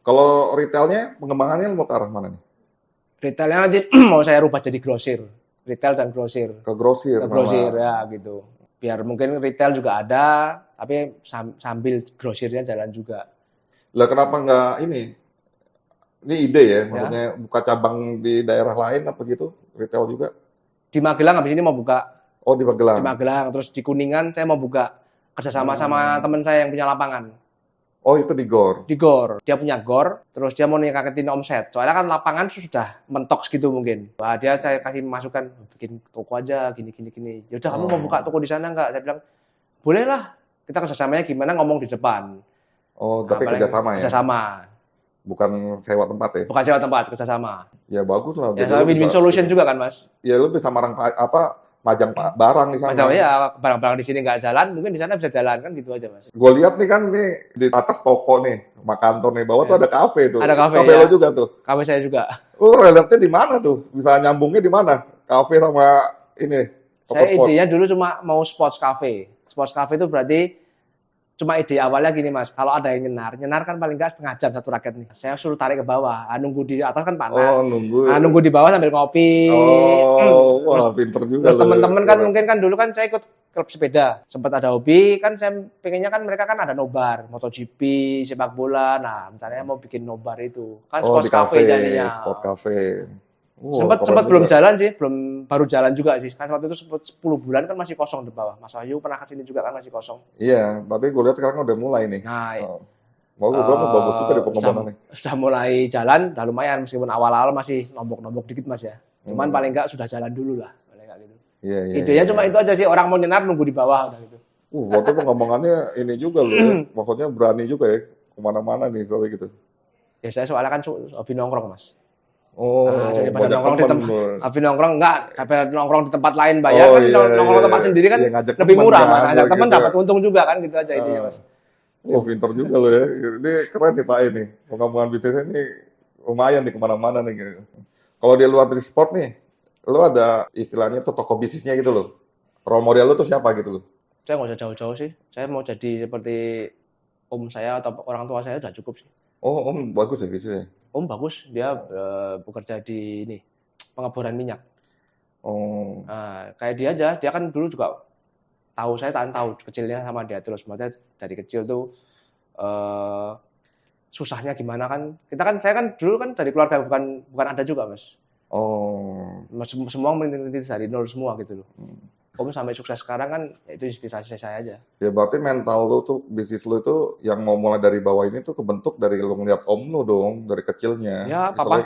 Speaker 2: Kalau retailnya, pengembangannya lo mau ke arah mana nih?
Speaker 1: Retailnya nanti mau saya rubah jadi grosir, retail dan grosir.
Speaker 2: Ke grosir.
Speaker 1: Ke grosir ya gitu. Biar mungkin retail juga ada, tapi sambil grosirnya jalan juga.
Speaker 2: Lah kenapa nggak ini? Ini ide ya, maksudnya buka cabang di daerah lain apa gitu, retail juga.
Speaker 1: Di Magelang habis ini mau buka.
Speaker 2: Oh, di Magelang.
Speaker 1: Di Magelang, terus di Kuningan saya mau buka kerjasama sama teman saya yang punya lapangan.
Speaker 2: Oh, itu di GOR.
Speaker 1: Di GOR, dia punya GOR, terus dia mau ningkatin omset. Soalnya kan lapangan sudah mentok gitu mungkin. Wah, dia saya kasih masukan, bikin toko aja gini. Ya udah kamu mau buka toko di sana nggak? Saya bilang, boleh lah. Kita kerjasamanya gimana ngomong di depan.
Speaker 2: Oh, tapi kerjasama ya?
Speaker 1: Kerjasama.
Speaker 2: Bukan sewa tempat ya?
Speaker 1: Bukan sewa tempat, kerjasama.
Speaker 2: Ya bagus lah.
Speaker 1: Ya, soalnya win-win solution juga kan, Mas.
Speaker 2: Ya lu bisa majang barang di sana.
Speaker 1: Macam ya, barang-barang di sini nggak jalan, mungkin di sana bisa jalan kan gitu aja, Mas.
Speaker 2: Gue lihat nih kan nih di atas toko nih, sama kantor nih, bawah tuh ada kafe tuh.
Speaker 1: Ada kafe
Speaker 2: ya.
Speaker 1: lo
Speaker 2: juga tuh.
Speaker 1: Kafe saya juga.
Speaker 2: Lu relate di mana tuh? Bisa nyambungnya di mana? Kafe sama ini.
Speaker 1: Saya idenya dulu cuma mau sports cafe. Sports cafe itu berarti cuma ide awalnya gini, Mas. Kalau ada yang nyenar kan paling nggak setengah jam satu raket nih. Saya suruh tarik ke bawah. Nunggu di atas kan panas.
Speaker 2: Oh, nunggu.
Speaker 1: Nunggu di bawah sambil ngopi.
Speaker 2: Oh, wah pinter juga.
Speaker 1: Terus teman-teman kan mungkin kan dulu kan saya ikut klub sepeda. Sempat ada hobi, kan saya pengennya kan mereka kan ada nobar. MotoGP, sepak bola. Nah, misalnya mau bikin nobar itu. Kan sports cafe jadinya.
Speaker 2: Sport cafe.
Speaker 1: Sempat belum jalan sih, baru jalan juga sih. Kan waktu itu 10 bulan kan masih kosong di bawah. Mas Wahyu pernah kesini juga kan masih kosong.
Speaker 2: Iya, tapi gue lihat sekarang udah mulai nih.
Speaker 1: Nah,
Speaker 2: bagus juga di pengembangannya.
Speaker 1: Sudah mulai jalan, udah lumayan meskipun awal-awal masih nombok-nombok dikit, Mas ya. Cuman paling enggak sudah jalan dulu lah, paling enggak gitu.
Speaker 2: Iya.
Speaker 1: Idenya cuma itu aja sih, orang mau nyenar nunggu di bawah udah gitu.
Speaker 2: Waktu pengembangannya ini juga loh ya. Maksudnya berani juga ya kemana-mana nih soalnya gitu.
Speaker 1: Ya saya soalnya kan hobi nongkrong, Mas.
Speaker 2: Oh,
Speaker 1: daripada nongkrong di tempat, habis nongkrong daripada nongkrong di tempat lain bayar, nongkrong tempat sendiri kan lebih murah, Mas. Ngajak teman dapat untung juga kan gitu aja idenya, Mas.
Speaker 2: Pinter juga loh ya. Ini keren nih Pak ini. Pengembangan bisnisnya ini lumayan nih kemana-mana nih. Gitu. Kalau di luar dari sport nih, lo ada istilahnya tuh toko bisnisnya gitu loh. Role model lo tuh siapa gitu loh?
Speaker 1: Saya nggak usah jauh-jauh sih. Saya mau jadi seperti om saya atau orang tua saya udah cukup sih.
Speaker 2: Oh, om bagus ya bisnisnya?
Speaker 1: Om bagus, dia bekerja di ini pengeboran minyak.
Speaker 2: Oh.
Speaker 1: Nah, kayak dia aja, dia kan dulu juga saya tahu kecilnya sama dia terus. Maksudnya dari kecil tuh susahnya gimana kan. Saya kan dulu kan dari keluarga bukan Anda juga, Mas.
Speaker 2: Oh.
Speaker 1: Semua merintis dari nol semua gitu loh. Om sampai sukses sekarang kan itu inspirasi saya aja.
Speaker 2: Ya berarti mental lu tuh, bisnis lu itu yang mau mulai dari bawah ini tuh kebentuk dari lu ngeliat om lu dong, dari kecilnya.
Speaker 1: Ya, papa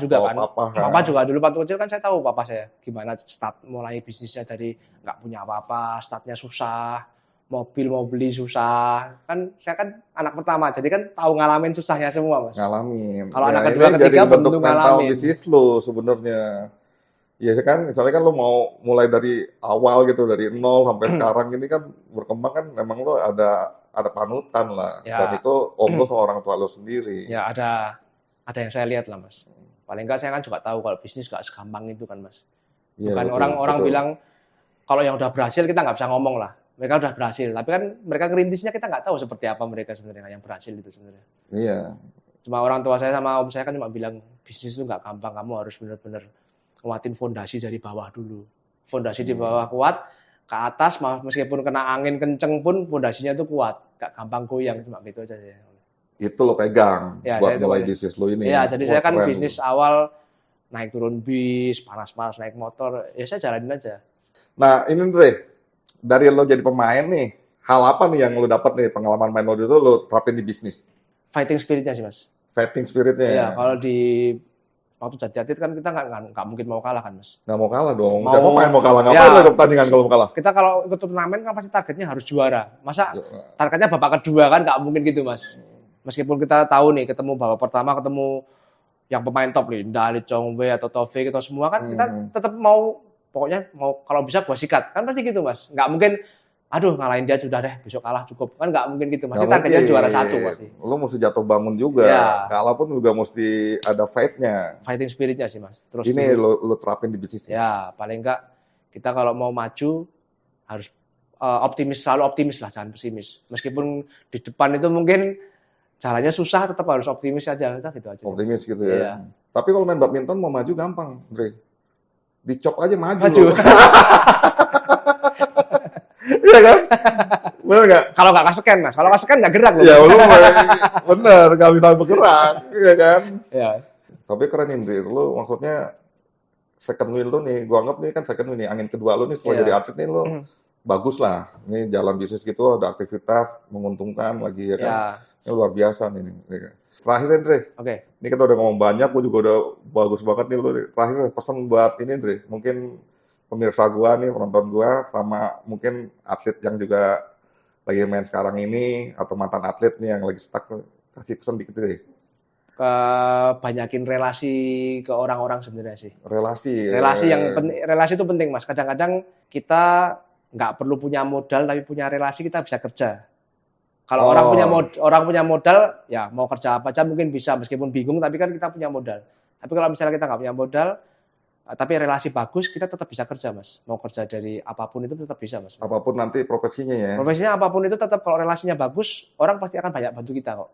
Speaker 1: juga kan. Papa juga dulu waktu kecil kan saya tahu papa saya gimana start mulai bisnisnya dari nggak punya apa-apa, startnya susah, mobil mau beli susah. Kan saya kan anak pertama, jadi kan tahu ngalamin susahnya semua, Mas.
Speaker 2: Ngalamin.
Speaker 1: Kalau anak kedua, ketiga
Speaker 2: bentuk
Speaker 1: belum
Speaker 2: mental
Speaker 1: ngalamin.
Speaker 2: bisnis lu sebenarnya. Ya kan, misalnya kan lo mau mulai dari awal gitu, dari nol sampai sekarang ini kan berkembang kan memang lo ada panutan lah.
Speaker 1: Ya.
Speaker 2: Dan itu om lo sama orang tua lo sendiri.
Speaker 1: Ya ada yang saya lihat lah, Mas. Paling enggak saya kan juga tahu kalau bisnis nggak segampang itu kan Mas.
Speaker 2: Iya,
Speaker 1: Bukan
Speaker 2: betul,
Speaker 1: orang-orang
Speaker 2: betul.
Speaker 1: bilang kalau yang udah berhasil kita nggak bisa ngomong lah. Mereka udah berhasil, tapi kan mereka ngerintisnya kita nggak tahu seperti apa mereka sebenarnya yang berhasil itu sebenarnya.
Speaker 2: Iya.
Speaker 1: Cuma orang tua saya sama om saya kan cuma bilang bisnis itu nggak gampang, kamu harus benar-benar kuatin fondasi dari bawah dulu. Fondasi di bawah kuat, ke atas meskipun kena angin kenceng pun fondasinya itu kuat, nggak gampang goyang, cuma gitu aja sih.
Speaker 2: Itu lo pegang
Speaker 1: Ya,
Speaker 2: buat
Speaker 1: saya itu
Speaker 2: mulai
Speaker 1: kan.
Speaker 2: bisnis lo ini.
Speaker 1: Iya, jadi
Speaker 2: Wah,
Speaker 1: saya kan
Speaker 2: keren.
Speaker 1: bisnis awal naik turun bis, panas-panas naik motor, ya saya jalanin aja.
Speaker 2: Nah, ini Andre, dari lo jadi pemain nih, hal apa nih yang lo dapat nih pengalaman main lo itu lo terapin di bisnis?
Speaker 1: Fighting spiritnya sih mas.
Speaker 2: Fighting spiritnya
Speaker 1: Iya,
Speaker 2: ya.
Speaker 1: kalau di waktu jadi atlet kan kita nggak mungkin mau kalah kan mas.
Speaker 2: Nggak mau kalah dong.
Speaker 1: Mau-
Speaker 2: Siapa main mau kalah?
Speaker 1: Ya.
Speaker 2: Ngapain lo ikut pertandingan kalau mau kalah?
Speaker 1: Kita kalau ikut turnamen kan pasti targetnya harus juara. Masa
Speaker 2: Ya.
Speaker 1: targetnya babak kedua kan nggak mungkin gitu mas. Meskipun kita tahu nih ketemu babak pertama ketemu yang pemain top nih, Dali, Chong Wei atau Taufik atau semua kan kita tetap mau pokoknya mau kalau bisa gua sikat kan pasti gitu mas. Nggak mungkin aduh ngalahin dia sudah deh besok kalah cukup kan nggak mungkin gitu. Masih
Speaker 2: Nggak
Speaker 1: targetnya
Speaker 2: mungkin.
Speaker 1: juara satu pasti.
Speaker 2: Lo mesti jatuh bangun juga.
Speaker 1: Ya.
Speaker 2: Kalah pun juga mesti ada fight-nya.
Speaker 1: Fighting spiritnya sih mas. Terus
Speaker 2: Ini
Speaker 1: dulu-
Speaker 2: lo terapin di bisnis.
Speaker 1: ya paling nggak kita kalau mau maju harus optimis, selalu optimis lah, jangan pesimis. Meskipun di depan itu mungkin jalannya susah, tetap harus optimis aja, gitu aja.
Speaker 2: Optimis gitu
Speaker 1: Iya.
Speaker 2: ya. Tapi kalau main badminton mau maju gampang, Andre. Dicok aja maju.
Speaker 1: Maju.
Speaker 2: Lo. Iya kan? Bener nggak?
Speaker 1: Kalau nggak kaseken mas, kalau kaseken nggak gerak loh.
Speaker 2: Ya lu bener, nggak bisa bergerak, ya kan?
Speaker 1: Ya.
Speaker 2: Tapi keren Indri, lu maksudnya second win lu nih, gua anggap nih kan second win nih, angin kedua lu nih setelah
Speaker 1: Iya.
Speaker 2: jadi atlet nih lu bagus lah. Ini jalan bisnis gitu, ada aktivitas, menguntungkan lagi ya kan?
Speaker 1: Ya.
Speaker 2: Ini luar biasa nih. Terakhir Indri,
Speaker 1: Oke.
Speaker 2: ini kita udah ngomong banyak, gua juga udah bagus banget nih lu. Terakhir pesan buat ini Indri, mungkin pemirsa gua nih, penonton gua, sama mungkin atlet yang juga lagi main sekarang ini, atau mantan atlet nih yang lagi stuck, kasih pesan dikit deh.
Speaker 1: Banyakin relasi ke orang-orang sebenarnya sih.
Speaker 2: Relasi.
Speaker 1: Relasi itu penting mas. Kadang-kadang kita nggak perlu punya modal, tapi punya relasi kita bisa kerja. Kalau orang punya modal, ya mau kerja apa aja mungkin bisa, meskipun bingung, tapi kan kita punya modal. Tapi kalau misalnya kita nggak punya modal, tapi relasi bagus, kita tetap bisa kerja mas. Mau kerja dari apapun itu tetap bisa mas.
Speaker 2: Apapun nanti profesinya ya.
Speaker 1: Profesinya apapun itu tetap kalau relasinya bagus, orang pasti akan banyak bantu kita kok.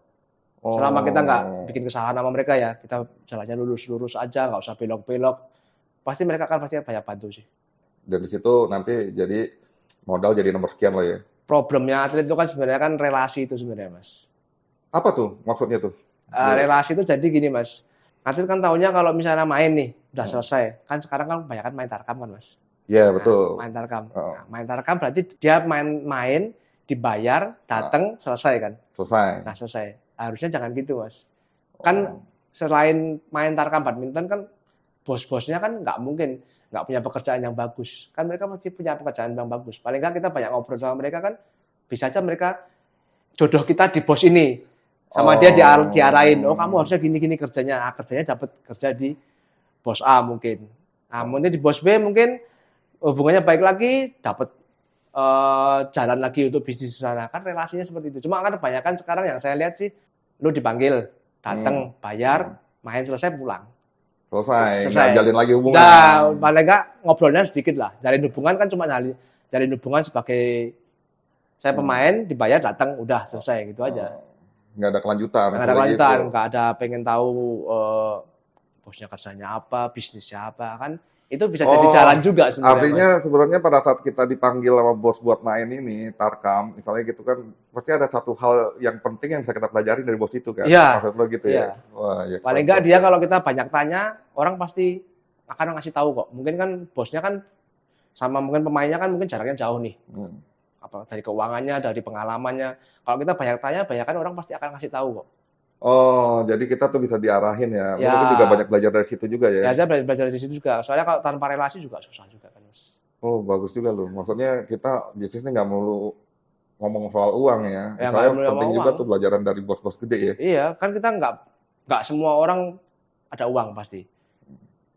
Speaker 1: Selama kita nggak bikin kesalahan sama mereka ya, kita jalannya lurus-lurus aja, nggak usah belok-belok. Pasti mereka akan pasti banyak bantu sih.
Speaker 2: Dari situ nanti jadi modal jadi nomor sekian lah ya.
Speaker 1: Problemnya atlet itu kan sebenarnya kan relasi itu sebenarnya mas.
Speaker 2: Apa tuh maksudnya tuh?
Speaker 1: Relasi itu jadi gini mas. Atlet kan taunya kalau misalnya main nih, udah selesai. Kan sekarang kan kebanyakan main tarkam kan mas.
Speaker 2: Iya betul.
Speaker 1: Main tarkam. Nah, main tarkam berarti dia main dibayar, datang, selesai kan.
Speaker 2: Selesai.
Speaker 1: Nah selesai. Harusnya jangan gitu mas. Kan selain main tarkam badminton kan bos-bosnya kan nggak mungkin nggak punya pekerjaan yang bagus. Kan mereka pasti punya pekerjaan yang bagus. Paling nggak kita banyak ngobrol sama mereka kan bisa aja mereka jodoh kita di bos ini. Sama dia diarahin, oh kamu harusnya gini-gini kerjanya. Kerjanya dapat kerja di bos A mungkin. Nah mungkin di bos B mungkin hubungannya baik lagi, dapat jalan lagi untuk bisnis di sana. Kan relasinya seperti itu. Cuma kan kebanyakan sekarang yang saya lihat sih, lu dipanggil, datang, bayar, main selesai pulang.
Speaker 2: Selesai. Nggak jalin lagi hubungan.
Speaker 1: Nah, paling nggak ngobrolnya sedikit lah. Jalin hubungan kan cuma jalin hubungan sebagai saya pemain, dibayar, datang, udah selesai gitu aja.
Speaker 2: Nggak ada kelanjutan.
Speaker 1: Nggak ada kelanjutan, nggak ada pengen tahu bosnya kerjanya apa, bisnisnya apa kan. Itu bisa jadi jalan juga sebenarnya.
Speaker 2: Artinya sebenarnya pada saat kita dipanggil sama bos buat main ini, tarkam, misalnya gitu kan, pasti ada satu hal yang penting yang bisa kita pelajari dari bos itu kan.
Speaker 1: Iya.
Speaker 2: Maksud lo gitu ya? Wah, ya
Speaker 1: Paling nggak dia kalau kita banyak tanya, orang pasti akan ngasih tahu kok. Mungkin kan bosnya kan sama mungkin pemainnya kan mungkin jaraknya jauh nih. Apa dari keuangannya, dari pengalamannya. Kalau kita banyak tanya, banyak kan orang pasti akan ngasih tahu kok.
Speaker 2: Oh, jadi kita tuh bisa diarahin ya. Lu mungkin juga banyak belajar dari situ juga ya.
Speaker 1: Ya, saya belajar dari situ juga. Soalnya kalau tanpa relasi juga susah juga kan, Mas.
Speaker 2: Oh, bagus juga loh. Maksudnya kita bisnisnya nggak melulu ngomong soal uang ya.
Speaker 1: Ya,
Speaker 2: Misalnya
Speaker 1: nggak melulu
Speaker 2: penting
Speaker 1: ngomong
Speaker 2: juga
Speaker 1: uang.
Speaker 2: tuh pelajaran dari bos-bos gede ya.
Speaker 1: Iya, kan kita nggak semua orang ada uang pasti.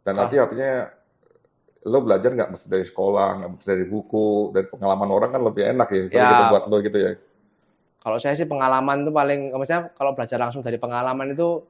Speaker 2: Dan nanti artinya lo belajar nggak mesti dari sekolah, nggak mesti dari buku, dari pengalaman orang kan lebih enak ya. Kalau kita buat lo gitu ya.
Speaker 1: Kalau saya sih pengalaman itu paling, maksudnya kalau belajar langsung dari pengalaman itu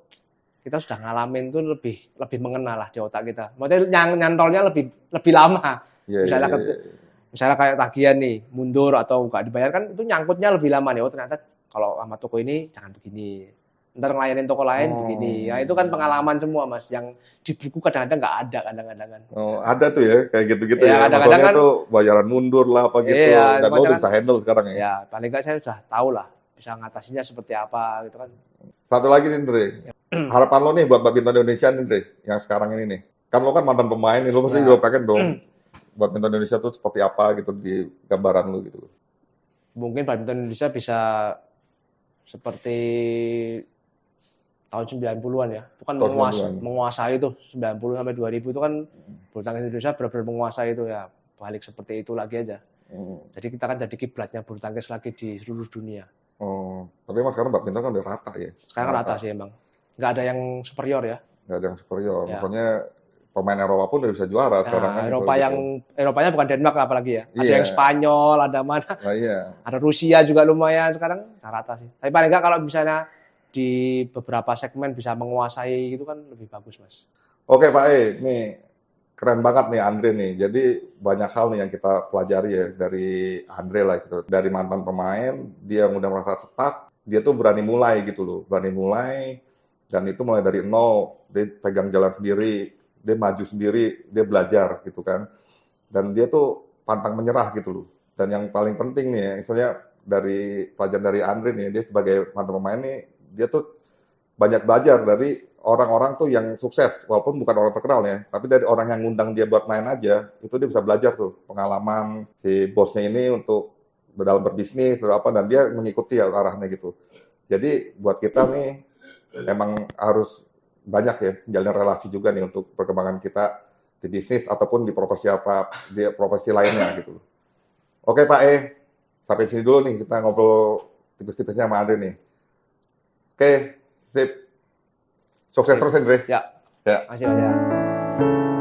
Speaker 1: kita sudah ngalamin tuh lebih mengenal lah di otak kita. Maksudnya nyantolnya lebih lama. Misalnya kayak tagihan nih, mundur atau nggak dibayar kan itu nyangkutnya lebih lama nih. Oh ternyata kalau sama toko ini jangan begini. Ntar ngelayanin toko lain begini. Ya itu kan pengalaman semua Mas. Yang di buku kadang-kadang nggak ada kadang-kadang.
Speaker 2: Oh, ada tuh ya kayak gitu-gitu
Speaker 1: Ya,
Speaker 2: ya.
Speaker 1: kadang-kadang
Speaker 2: Maksudnya
Speaker 1: kan,
Speaker 2: tuh bayaran mundur lah apa gitu.
Speaker 1: iya,
Speaker 2: Dan lo
Speaker 1: makanya
Speaker 2: udah bisa handle sekarang ya.
Speaker 1: ya paling nggak saya sudah tahu lah bisa ngatasinya seperti apa gitu kan.
Speaker 2: Satu lagi nih, Andre. Harapan lo nih buat badminton Indonesia nih, Andre, yang sekarang ini nih. Kan lo kan mantan pemain nih, lo pasti juga pengen dong badminton Indonesia tuh seperti apa gitu di gambaran lo gitu.
Speaker 1: Mungkin badminton Indonesia bisa seperti tahun 90-an ya. Bukan menguasai itu 90 sampai 2000 itu kan bulu tangkis Indonesia benar-benar menguasai itu ya. Balik seperti itu lagi aja. Jadi kita kan jadi kiblatnya bulu tangkis lagi di seluruh dunia.
Speaker 2: Oh, tapi emang sekarang badminton kan udah rata ya.
Speaker 1: Sekarang rata sih emang. Nggak ada yang superior ya.
Speaker 2: Nggak ada yang superior.
Speaker 1: Ya.
Speaker 2: Maksudnya pemain Eropa pun udah bisa juara sekarang kan.
Speaker 1: Eropanya bukan Denmark apalagi ya. Ada yang Spanyol, ada mana. Ada Rusia juga lumayan sekarang rata sih. Tapi paling nggak kalau misalnya di beberapa segmen bisa menguasai gitu kan lebih bagus Mas.
Speaker 2: Oke Pak nih keren banget nih Andre nih. Jadi banyak hal nih yang kita pelajari ya dari Andre lah gitu. Dari mantan pemain, dia yang udah merasa stuck, dia tuh berani mulai gitu loh. Berani mulai, dan itu mulai dari nol. Dia pegang jalan sendiri, dia maju sendiri, dia belajar gitu kan. Dan dia tuh pantang menyerah gitu loh. Dan yang paling penting nih ya, misalnya dari pelajaran dari Andre nih, dia sebagai mantan pemain nih, dia tuh banyak belajar dari orang-orang tuh yang sukses, walaupun bukan orang terkenal ya, tapi dari orang yang ngundang dia buat main aja, itu dia bisa belajar tuh pengalaman si bosnya ini untuk dalam berbisnis atau apa, dan dia mengikuti arahnya gitu. Jadi buat kita nih emang harus banyak ya menjalin relasi juga nih untuk perkembangan kita di bisnis ataupun di profesi apa, di profesi lainnya gitu. Oke Pak sampai sini dulu nih kita ngobrol tipis-tipisnya sama Andre nih. Oke, sip. Sukses terus, Andre.
Speaker 1: Ya. Makasih.